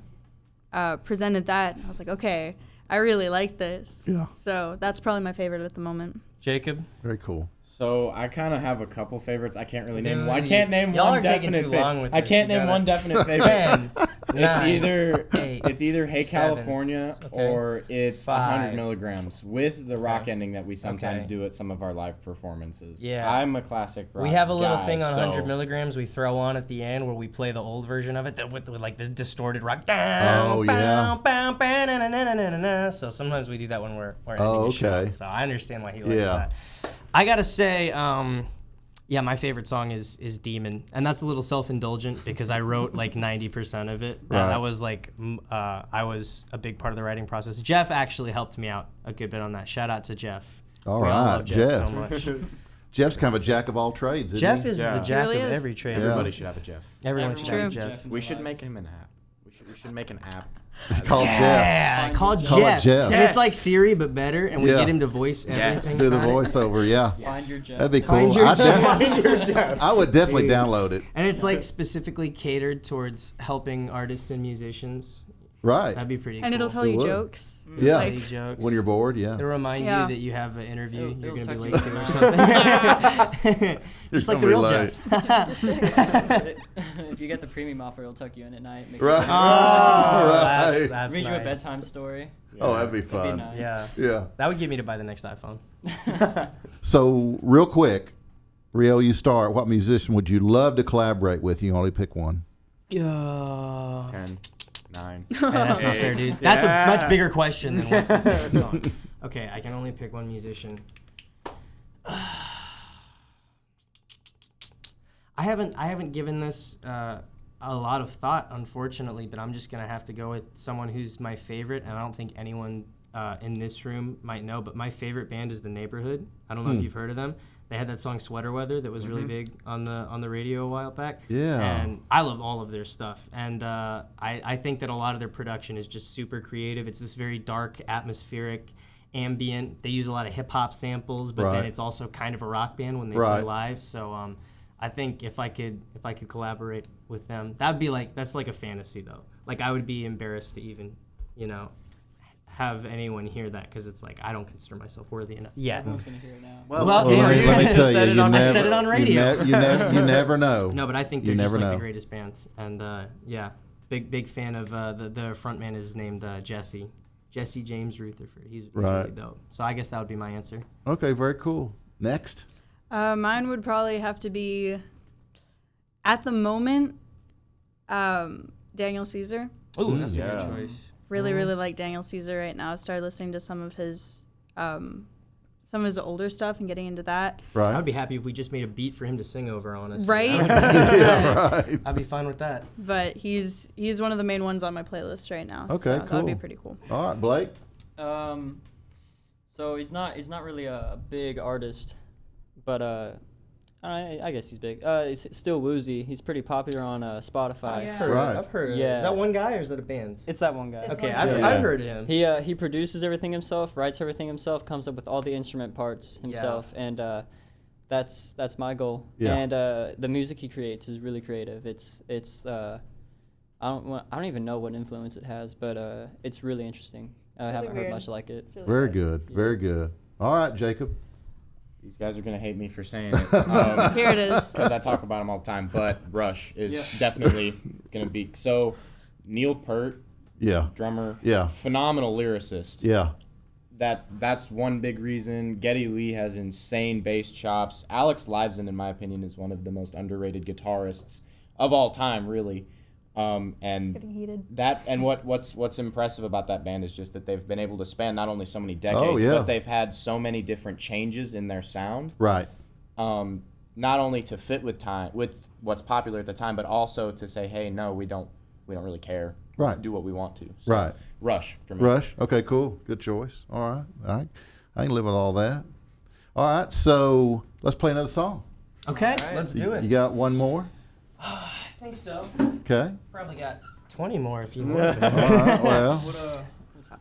presented that, and I was like, okay, I really like this. Yeah. So that's probably my favorite at the moment. Jacob. Very cool. So I kind of have a couple favorites. I can't really name. Dude, I can't name y'all one are taking definite. too long with I this. can't You name gotta- one definite favorite. 10. It's 9, either 8, it's either Hey 7. California Okay. or it's 5. 100 milligrams with the rock Okay. ending that we sometimes Okay. do at some of our live performances. Yeah. I'm a classic rock We have a little guy, thing on 100 so- milligrams we throw on at the end where we play the old version of it with like the distorted rock. Oh, yeah. So sometimes we do that when we're ending Oh, a show. okay. So I understand why he likes Yeah. that. I gotta say, yeah, my favorite song is Demon, and that's a little self-indulgent because I wrote like 90% of it. Right. That was like I was a big part of the writing process. Jeff actually helped me out a good bit on that. Shout out to Jeff. All We all right, love Jeff so Jeff. much. Jeff's kind of a jack of all trades, isn't Jeff he? is Yeah. the jack Really of is. every trade. Yeah. Everybody should have a Jeff. Everyone should have a True. Jeff. We should make him in a hat. We should We should make an app. Called Jeff. Yeah, call Call Jeff. Jeff. And it's like Siri but better, and we Yeah. get him to voice everything. Do the about it. voiceover, yeah. Find your Jeff. That'd be cool. Find your I would definitely Dude. download it. And it's like specifically catered towards helping artists and musicians. Right. That'd be pretty cool. And it'll tell It you would. jokes. Yeah. Tell you jokes. When you're bored, yeah. It'll remind Yeah. you that you have an interview It'll you're going to be tuck you late in. to or something. Just like the real gonna be Jeff. If you get the premium offer, it'll tuck you in at night. Make Right. You Right. That's read you a nice. bedtime story. Oh, that'd be That'd fun. be nice. Yeah. Yeah. That would get me to buy the next iPhone. So, real quick, Rio, you start. What musician would you love to collaborate with? You only pick one. Yeah. 10, 9. That's not fair, dude. That's a much bigger question than what's the favorite song. Okay, I can only pick one musician. I haven't given this a lot of thought, unfortunately, but I'm just gonna have to go with someone who's my favorite, and I don't think anyone in this room might know. But my favorite band is The Neighborhood. I don't know if you've heard of them. They had that song Sweater Weather that was really big on the radio a while back. Yeah. And I love all of their stuff. And I think that a lot of their production is just super creative. It's this very dark, atmospheric, ambient. They use a lot of hip hop samples, but then Right. it's also kind of a rock band when they Right. play live. So I think if I could collaborate with them, that'd be that's like a fantasy though. Like I would be embarrassed to even, have anyone hear that because it's like I don't consider myself worthy enough yet. Everyone's gonna hear it now. Well, Well, damn, let me tell you, said it you on- never, I said it on radio. You never know. No, but I think You they're just never like know. the greatest bands, and yeah, big fan of the front man is named Jesse James Rutherford. He's Right. really dope. So I guess that would be my answer. Okay, very cool. Next. Mine would probably have to be, at the moment, Daniel Caesar. Oh, that's a yeah. good choice. Really like Daniel Caesar right now. I've started listening to some of his older stuff and getting into that. Right. I would be happy if we just made a beat for him to sing over on us. Right? Yeah, right. I'd be fine with that. But he's one of the main ones on my playlist right now. Okay, so that would be cool. pretty cool. All right, Blake. So he's not really a big artist, but I guess he's big. He's still Woozy. He's pretty popular on Spotify. Yeah. Right. I've heard. Yeah. Is that one guy or is that a band? It's that one guy. It's Okay, one I've guy. heard of him. He produces everything himself, writes everything himself, comes up with all the instrument parts himself, and that's my goal. Yeah. And the music he creates is really creative. It's I don't even know what influence it has, but it's really interesting. I really haven't heard weird. much like it. It's really Very good. Very good. All right, Jacob. These guys are going to hate me for saying it. Here it is. Because I talk about them all the time. But Rush is definitely going to be. So, Neil Peart, Yeah. drummer, Yeah. phenomenal lyricist. Yeah. That's one big reason. Geddy Lee has insane bass chops. Alex Lifeson, in my opinion, is one of the most underrated guitarists of all time, really. And getting heated. that and what's impressive about that band is just that they've been able to span not only so many decades, Oh, yeah. but they've had so many different changes in their sound. Right. Not only to fit with time, with what's popular at the time, but also to say, hey, no, we don't really care. Let's Right. do what we want to. So, Right. Rush for me. Rush. Okay, cool. Good choice. All right. I can live with all that. All right. So let's play another song. Okay, let's do it. You got one more? I think so. Okay. Probably got 20 more if you want. All right.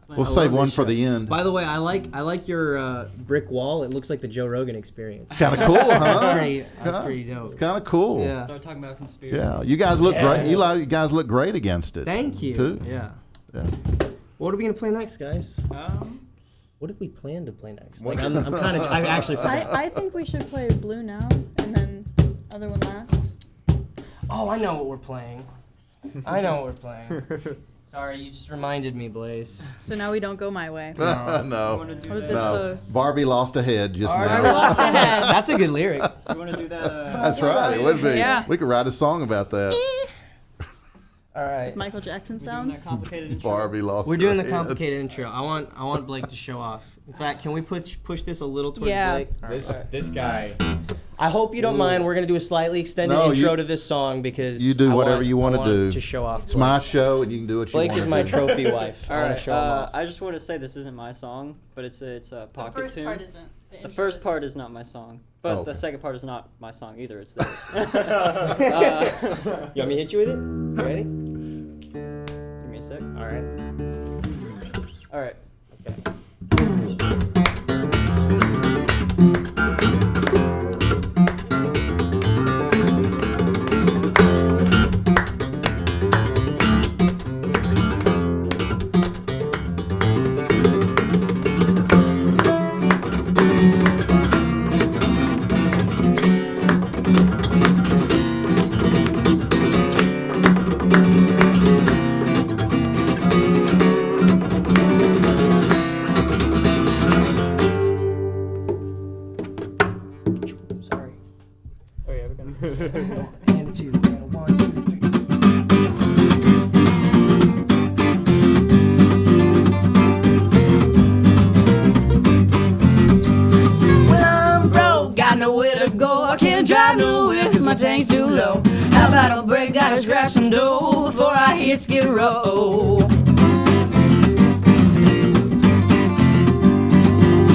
Well, we'll save one for the end. By the way, I like your brick wall. It looks like the Joe Rogan Experience. Kind of cool, huh? That's pretty dope. It's kind of cool. Yeah. Start talking about conspiracy. Yeah. You guys look great. You guys look great against it. Thank you. Too. Yeah. Yeah. What are we gonna play next, guys? What did we plan to play next? Like, I'm kind of. I actually forgot. I think we should play Blue now and then other one last. Oh, I know what we're playing. Sorry, you just reminded me, Blaze. So now we don't go my way. No. I was this close. Barbie lost a head just I now. lost a head. That's a good lyric. You want to do that? That's right. It would be. Yeah. We could write a song about that. All right. Michael Jackson Doing sounds. that complicated intro? Barbie lost. We're doing her the head. complicated intro. I want Blake to show off. In fact, can we push this a little towards Yeah. Blake? All right. This guy. I hope you don't mind. We're gonna do a slightly extended No, intro you- to this song because you do I whatever want- you wanna I want do. to show off. It's my show, and you can do what you want. Blake is my trophy wife. All I want right. to show him off. I just want to say this isn't my song, but it's a The pocket first tune. part isn't. The first part is not my song, but Oh, okay. the second part is not my song either. It's theirs. You want me to hit you with it? You ready? Give me sick. All right. All right. Okay. Sorry. Oh yeah, we're gonna. And a two, and a 1, 2, 3. Well, I'm broke, got nowhere to go. I can't drive nowhere cause my tank's too low. How about a break, gotta scratch some dough before I hit Skid Row.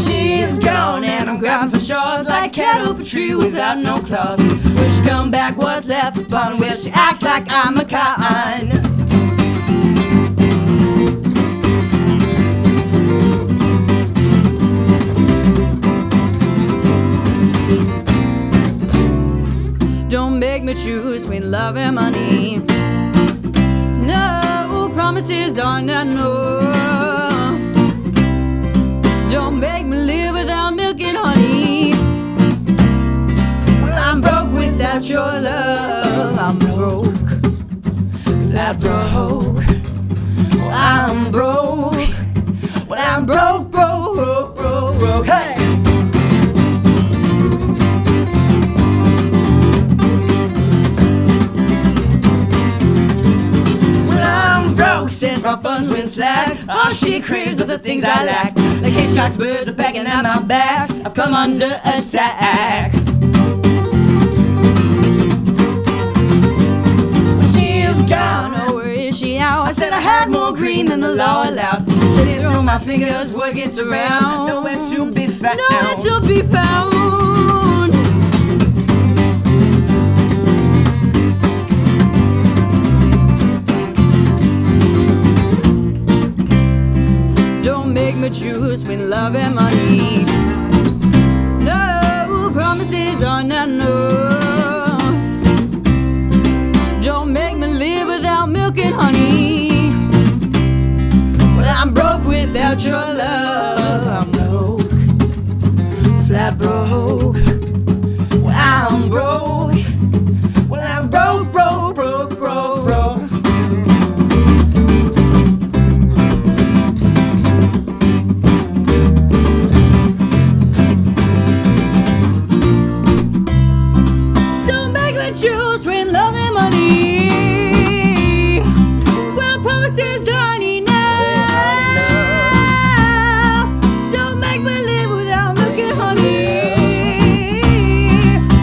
She's gone and I'm grabbing for straws like cattle up a tree without no claws. When she come back, what's left upon? Well, she acts like I'm a con. Don't make me choose between love and money. No, promises are not enough. Don't make me live without milk and honey. Well, I'm broke without your love. I'm broke, flat broke. Well, I'm broke. Well, I'm broke, broke, broke, broke, broke. Hey! Since my funds went slack, all she craves are the things I lack. Like headshots, birds are pecking at my back. I've come under attack. She is gone, oh where is she now? I said I had more green than the law allows. Slip through my fingers, word gets around. Nowhere to be found. Nowhere to be found. Make me choose between love and money. No, promises are not enough. Don't make me live without milk and honey. Well, I'm broke without your love. I'm broke, flat broke. Well, I'm broke. Well, I'm broke, broke, broke, broke, broke. Choose between love and money. Well, promises aren't enough. Don't make me live without milk and honey.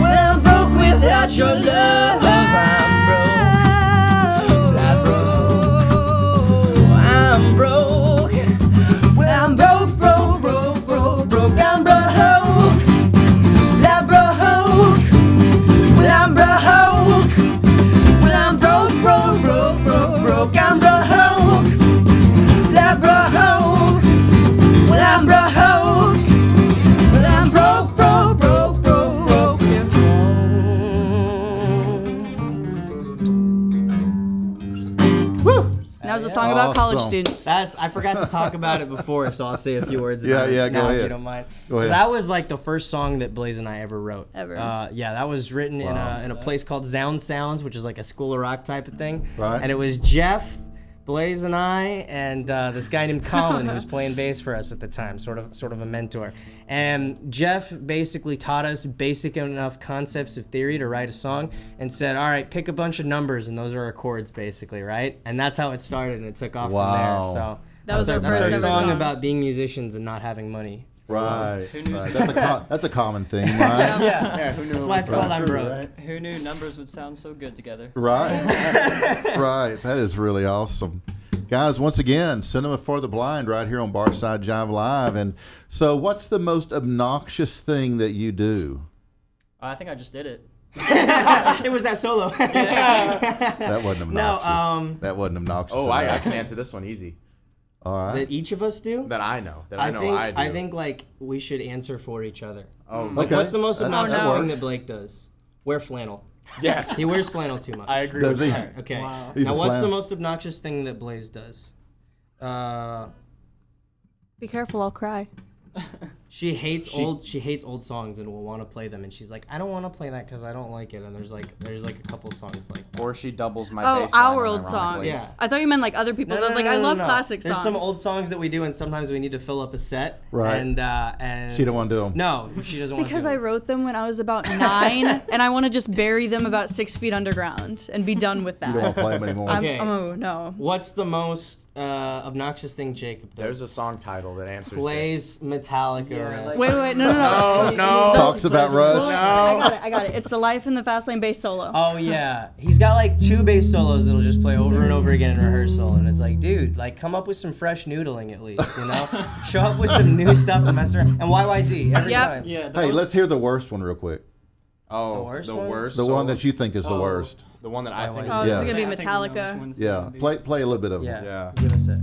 Well, I'm broke without your love. I'm broke, flat broke. I'm broke. Well, I'm broke, broke, broke, broke, broke. I'm broke, flat broke. Well, I'm broke. Well, I'm broke, broke, broke, broke, broke. I'm broke, flat broke. Well, I'm broke. Well, I'm broke, broke, broke, broke, broke. Woo! That was a song about college Awesome. students. I forgot to talk about it before, so I'll say a few words about it Yeah, now go if ahead. you don't mind. Go So ahead. that was like the first song that Blaze and I ever wrote. Ever. Yeah, that was written Wow. in a place called Zound Sounds, which is like a School of Rock type of thing. Right. And it was Jeff, Blaze, and I, and this guy named Colin who was playing bass for us at the time, sort of a mentor. And Jeff basically taught us basic enough concepts of theory to write a song, and said, "All right, pick a bunch of numbers, and those are our chords, basically, right?" And that's how it started, and it took off Wow. from there. So That was our that's first our ever song song. about being musicians and not having money. Right. Who knew right. That's a common theme, right? Yeah, who knew? That's why it's called I'm Broke. Right? Who knew numbers would sound so good together? Right. Right. That is really awesome. Guys, once again, Cinema for the Blind right here on Barside Jive Live. And so what's the most obnoxious thing that you do? I think I just did it. It was that solo. That wasn't No, obnoxious. That wasn't obnoxious. Oh, at I all. can answer this one easy. All right. That each of us do. That I know. That I know think I do. I think like we should answer for each other. Oh, Like, Okay. what's the most That- obnoxious that thing works. that Blake does? Wear flannel. yes. He wears flannel too much. I agree Does with he? that. Okay. Wow. He's Now, a what's the flannel. most obnoxious thing that Blaze does? Be careful, I'll cry. She hates old songs and will want to play them, and she's like, I don't want to play that because I don't like it. And there's like a couple songs like that. Or she doubles my Oh, bass line our old unironically. songs. Yeah. I thought you meant like other people's. I was like, I love classic songs. There's some old songs that we do, and sometimes we need to fill up a set. Right. And She don't want to do them. No, she doesn't want because to. I wrote them when I was about 9, and I want to just bury them about 6 feet underground and be done with that. You don't want to play them anymore. Okay. Oh no. What's the most obnoxious thing Jacob does? There's a song title that answers this. Plays Metallica. Yeah, riff. like- Wait, no. No. Talks about Rush. I got it. It's the Life in the Fast Lane bass solo. Oh yeah, he's got like 2 bass solos that'll just play over and over again in rehearsal, and it's like, dude, like come up with some fresh noodling at least, you know? Show up with some new stuff to mess around. And YYZ every Yep. time. Yeah. Hey, let's hear the worst one real quick. Oh, The worst the one? worst. The one solo- that you think is the worst. The one that I think. Oh, is this is Yeah. gonna be Metallica. Yeah, play a little bit of it. Yeah. Yeah. Give us it.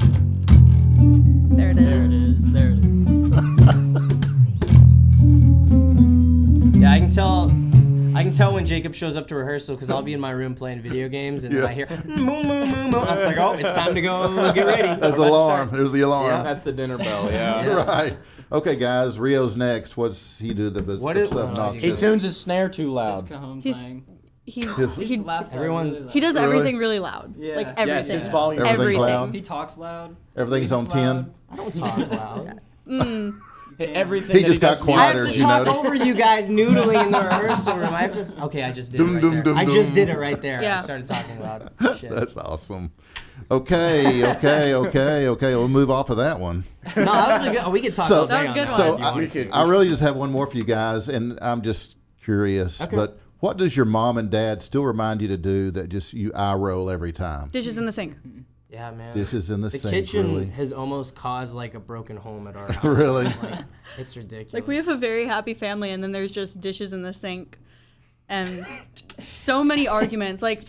There it There it is. is. There it is. Yeah, I can tell when Jacob shows up to rehearsal because I'll be in my room playing video games and then Yeah. I hear moo moo moo moo. I'm like, oh, it's time to go get ready. There's the alarm. There's the alarm. That's the dinner bell. Yeah. Right. Okay, guys. Rio's next. What's he do that was What is- obnoxious? He tunes his snare too His loud. cajon He's- playing. He His- He he slaps that Everyone's- really loud. he does Really? everything really loud. Yeah. Like Yes, everything. Yes, his volume. Everything's Everything. loud. He talks loud. Everything's He's on 10. loud. I don't talk loud. Everything. He that just got does quiet. I Quieter, have to you talk notice? over you guys noodling in the rehearsal room. I have to. Okay, I just did it Dum, right dum, there. dum, I just dum. did it right there. Yeah. I started talking loud. Shit. That's awesome. Okay. We'll move off of that one. No, that was a good. We could talk So- all day That was on good that one. if So you I, wanted to. I really just have one more for you guys, and I'm just curious. Okay. But what does your mom and dad still remind you to do that just you eye roll every time? Dishes in the sink. Yeah, man. Dishes in the The sink. kitchen Really? has almost caused like a broken home at our house. Really? Like, it's ridiculous. Like we have a very happy family, and then there's just dishes in the sink, and so many arguments. Like,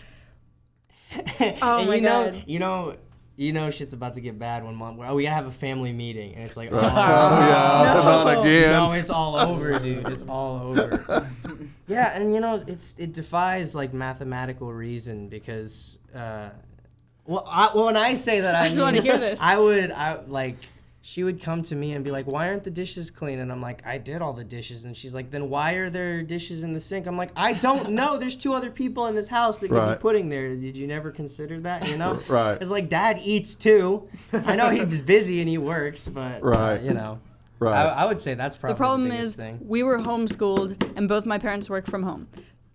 oh And my god. You know shit's about to get bad when mom. We gotta have a family meeting, and it's like, oh, yeah, not again. no, it's all over, dude. It's all over. Yeah, and it defies like mathematical reason because, when I say that, I just mean, wanna hear this. she would come to me and be like, why aren't the dishes clean? And I'm like, I did all the dishes. And she's like, then why are there dishes in the sink? I'm like, I don't know. There's 2 other people in this house that could Right. be putting there. Did you never consider that? You know? Right. It's like dad eats too. I know he's busy and he works, but Right. Right. I would say that's probably The problem biggest is thing. we were homeschooled, and both my parents work from home.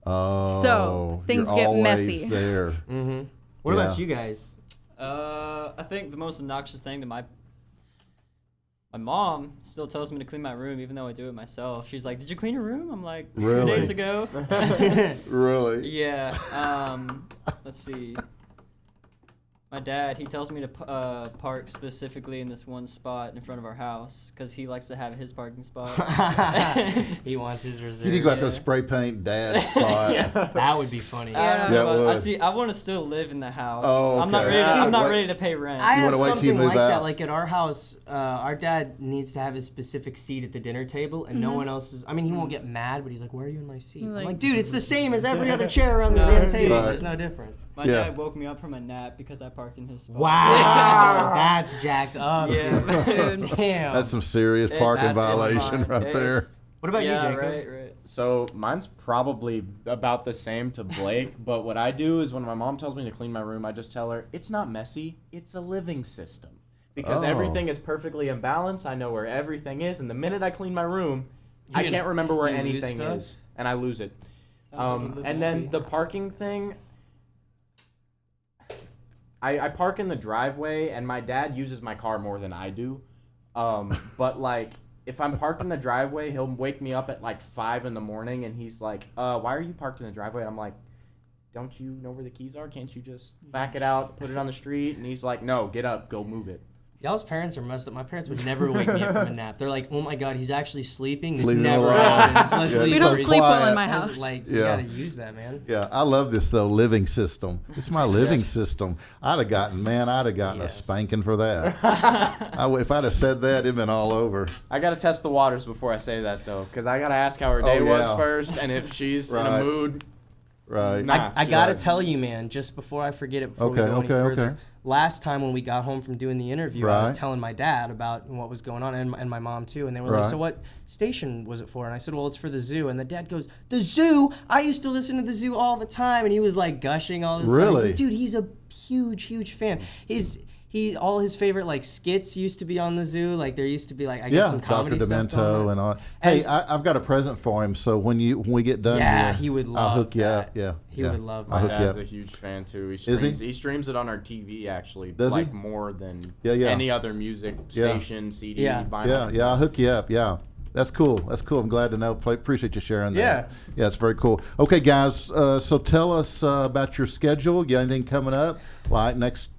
Oh, So, things you're get always messy. There. Mm-hmm. What Yeah. about you guys? I think the most obnoxious thing that my mom still tells me to clean my room, even though I do it myself. She's like, "Did you clean your room?" I'm like, Really? 2 days ago." Really? Yeah. Let's see. My dad, he tells me to park specifically in this one spot in front of our house because he likes to have his parking spot. He wants his reserve. You need to go out there and spray paint dad spot. That would be funny. I don't Yeah, know, it I would. see. I want to still live in the house. Oh, I'm not okay. ready. I'm not Wait. ready to pay rent. I You have wanna wait till you something move like that. out? Like at our house, our dad needs to have his specific seat at the dinner table, and no one else is. I mean, he won't get mad, but he's like, "Why are you in my seat?" I'm Like- like, "Dude, it's the same as every other chair around this No, damn see. table. Right. There's no difference." My Yeah. dad woke me up from a nap because I parked in his spot. Wow, that's jacked up, Yeah. dude. Dude. Damn. That's some serious It's- parking it's violation fine. right there. It's- What about yeah, you, Jacob? right. So mine's probably about the same to Blake, but what I do is when my mom tells me to clean my room, I just tell her it's not messy, it's a living system. Because Oh. everything is perfectly in balance, I know where everything is, and the minute I clean my room, I You- can't remember where you lose anything stuff? is, and I lose it. Sounds like a And then living the parking thing, I park in the driveway, and my dad uses my car more than I do. But like, if I'm parked in the driveway, he'll wake me up at like 5 in the morning, and he's like, "Why are you parked in the driveway?" And I'm like, "Don't you know where the keys are? Can't you just back it out, put it on the street?" And he's like, "No, get up, go move it." Y'all's parents are messed up. My parents would never wake me up from a nap. They're like, oh my God, he's actually sleeping. This Leave it never alone. happens. Let's Yeah, leave We him don't be sleep well quiet. in my house. Like, Yeah. you gotta use that, man. Yeah, I love this though living system. It's my living system. I'd have gotten a Yes. spanking for that. If I'd have said that, it'd been all over. I gotta test the waters before I say that though, because I gotta ask how her day Oh, was yeah. first, and if she's in Right. a mood. Right. Nah. I gotta just- tell you, man, just before I forget it, before we Okay, go any okay, further. okay. Last time when we got home from doing the interview, I was Right. telling my dad about what was going on and my mom too, and they were like, Right. "So what station was it for?" And I said, "Well, it's for the zoo." And the dad goes, "The zoo? I used to listen to the zoo all the time," and he was like gushing all this. Really? Like, dude, he's a huge fan. All his favorite like skits used to be on the zoo. Like there used to be like I guess Yeah, some Dr. comedy stuff going Demento on. and all. And Hey, I've got a present for him. So when we get done Yeah, here, he would I'll love hook you that. up. Yeah, He yeah. would love I'll that. hook My you dad's up. a huge fan too. He he? streams. He streams it on our TV actually, Does he? like more than Yeah, yeah. any other music Yeah. station, CD, Yeah. vinyl. Yeah, I'll hook you up. Yeah. That's cool. That's cool. I'm glad to know. Appreciate you sharing that. Yeah. Yeah, it's very cool. Okay, guys. So tell us about your schedule. You got anything coming up? Like next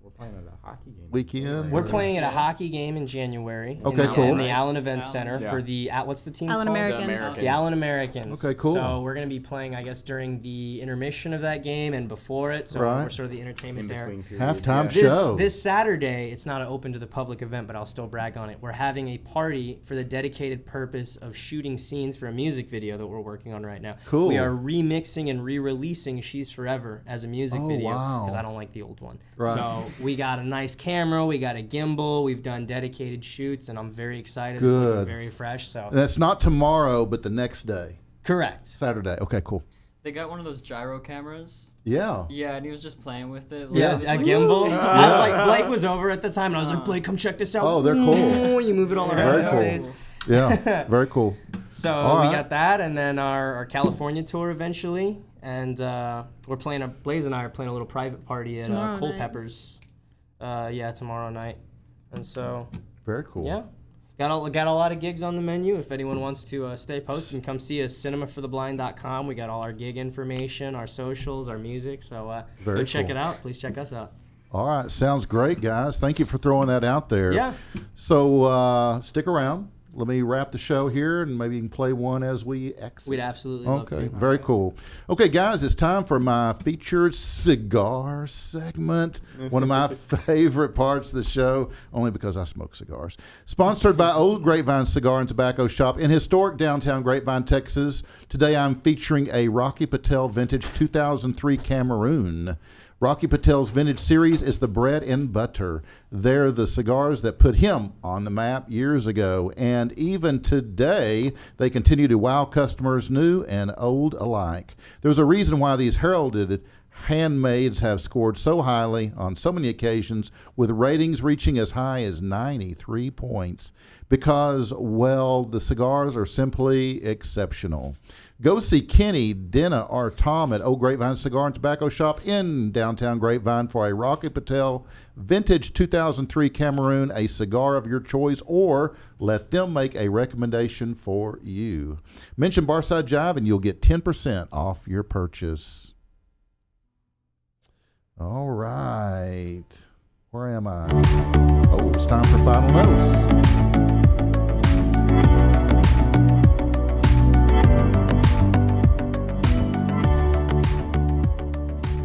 We're playing at a hockey game. weekend? We're or- playing at a hockey game in January. Okay, in the, cool. In the Allen Events Center Yeah. for the what's the team Allen called? Americans. Americans. The Allen Americans. Okay, cool. So we're gonna be playing, I guess, during the intermission of that game and before it. So Right. we're sort of the entertainment In there. between periods. Halftime yeah. show. This Saturday, it's not an open to the public event, but I'll still brag on it. We're having a party for the dedicated purpose of shooting scenes for a music video that we're working on right now. Cool. We are remixing and re-releasing "She's Forever" as a music Oh, video wow. because I don't like the old one. Right. So we got a nice camera, we got a gimbal, we've done dedicated shoots, and I'm very excited. It's looking Good. very fresh. So That's not tomorrow, but the next day, correct. Saturday. Okay, cool. They got one of those gyro cameras. Yeah. Yeah, and he was just playing with it. Yeah, Like, a just like, gimbal. "Woo!" I was like, Blake was over at the time, and I was like, Blake, come check this out. Oh, they're cool. You move it all around Very the cool. stage. Yeah. Very cool. So All we right. got that, and then our California tour eventually, and we're playing. Blaze and I are playing a little private party at Tomorrow night. Culpeppers. Yeah, tomorrow night, and so Very cool. yeah, got a lot of gigs on the menu. If anyone wants to stay posted and come see us, cinemafortheblind.com. We got all our gig information, our socials, our music. So Very go check cool. it out. Please check us out. All right. Sounds great, guys. Thank you for throwing that out there. Yeah. So stick around. Let me wrap the show here, and maybe you can play one as we exit. We'd absolutely love Okay, to. very cool. Okay, guys, it's time for my featured cigar segment. One of my favorite parts of the show, only because I smoke cigars. Sponsored by Old Grapevine Cigar and Tobacco Shop in historic downtown Grapevine, Texas. Today I'm featuring a Rocky Patel Vintage 2003 Cameroon. Rocky Patel's vintage series is the bread and butter. They're the cigars that put him on the map years ago, and even today, they continue to wow customers new and old alike. There's a reason why these heralded handmaids have scored so highly on so many occasions, with ratings reaching as high as 93 points, because, well, the cigars are simply exceptional. Go see Kenny, Denna, or Tom at Old Grapevine Cigar and Tobacco Shop in downtown Grapevine for a Rocky Patel Vintage 2003 Cameroon, a cigar of your choice, or let them make a recommendation for you. Mention Barside Jive and you'll get 10% off your purchase. All right. Where am I? Oh, it's time for final notes.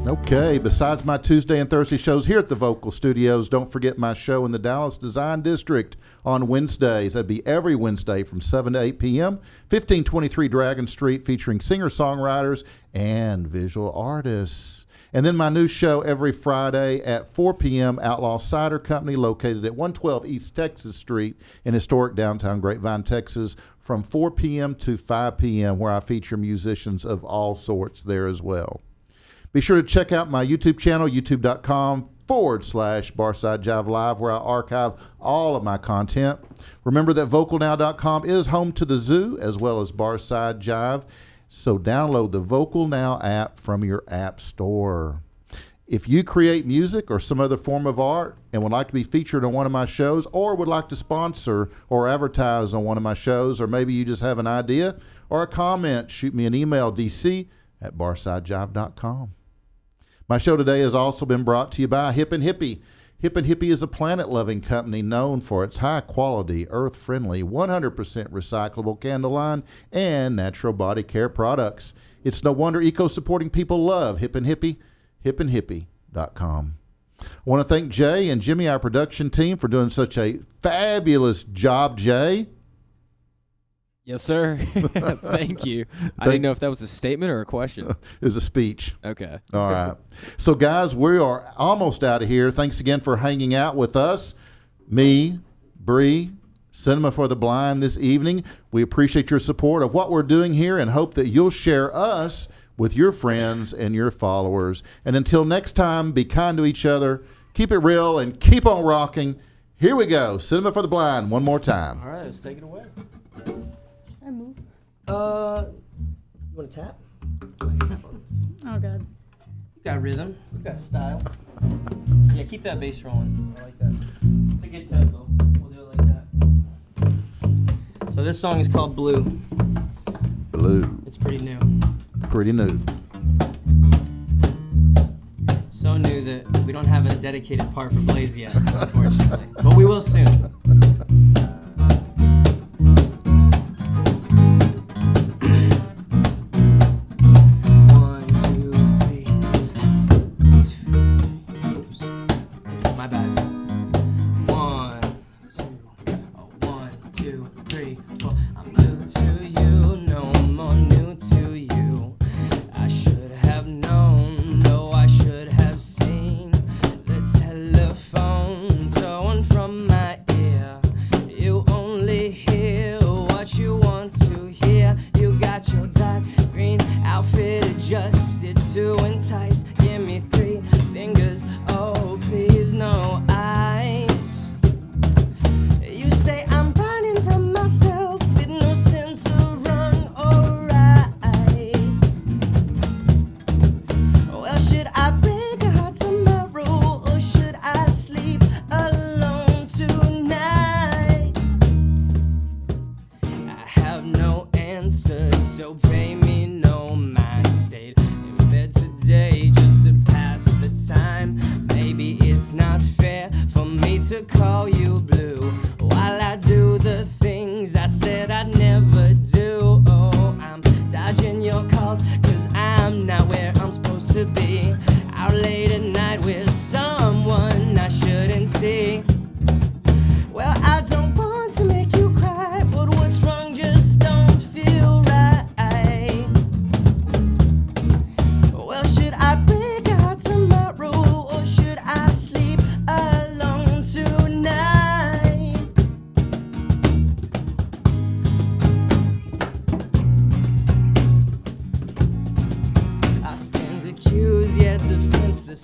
Okay, besides my Tuesday and Thursday shows here at the Vocal Studios, don't forget my show in the Dallas Design District on Wednesdays. That'd be every Wednesday from 7 to 8 p.m. 1523 Dragon Street, featuring singer-songwriters and visual artists. And then my new show every Friday at 4 p.m., Outlaw Cider Company, located at 112 East Texas Street in historic downtown Grapevine, Texas, from 4 p.m. to 5 p.m., where I feature musicians of all sorts there as well. Be sure to check out my YouTube channel, youtube.com/Barside Jive Live, where I archive all of my content. Remember that VocalNow.com is home to the zoo as well as Barside Jive, so download the Vocal Now app from your app store. If you create music or some other form of art and would like to be featured on one of my shows, or would like to sponsor or advertise on one of my shows, or maybe you just have an idea or a comment, shoot me an email, dc@barsidejive.com. My show today has also been brought to you by Hip and Hippie. Hip and Hippie is a planet-loving company known for its high-quality, earth-friendly, 100% recyclable candle line and natural body care products. It's no wonder eco-supporting people love Hip and Hippie, hipandhippie.com. I want to thank Jay and Jimmy, our production team, for doing such a fabulous job, Jay. Yes, sir. Thank you. I didn't know if that was a statement or a question. It was a speech. Okay. All right. So, guys, we are almost out of here. Thanks again for hanging out with us. Me, Bree, Cinema for the Blind this evening. We appreciate your support of what we're doing here and hope that you'll share us with your friends and your followers. And until next time, be kind to each other, keep it real, and keep on rocking. Here we go. Cinema for the Blind one more time. All right, let's take it away. I move. You want to tap? I can tap on this. Oh god. You got rhythm. You got style. Yeah, keep that bass rolling. I like that. It's a good tempo. We'll do it like that. So this song is called Blue. Blue. It's pretty new. Pretty new. So new that we don't have a dedicated part for Blaze yet, unfortunately. But we will soon.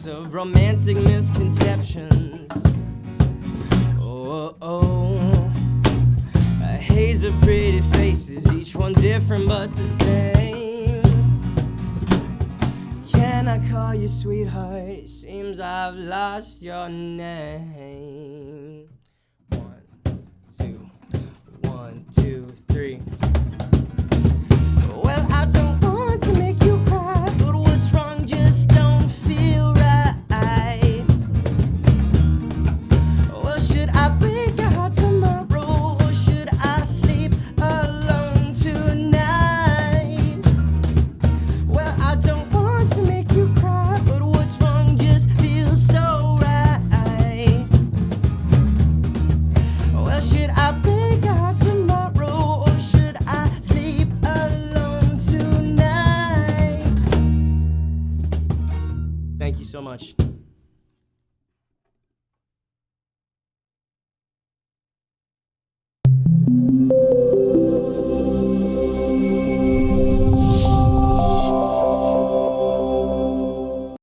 Of romantic misconceptions. A haze of pretty faces, each one different but the same. Can I call you sweetheart? It seems I've lost your name. 1, 2, 3. Well, I don't want to make you cry, but what's wrong just don't feel right. Well, should I break your heart tomorrow, or should I sleep alone tonight? Well, I don't want to make you cry, but what's wrong just feels so right. Well, should I break your heart tomorrow, or should I sleep alone tonight? Thank you so much.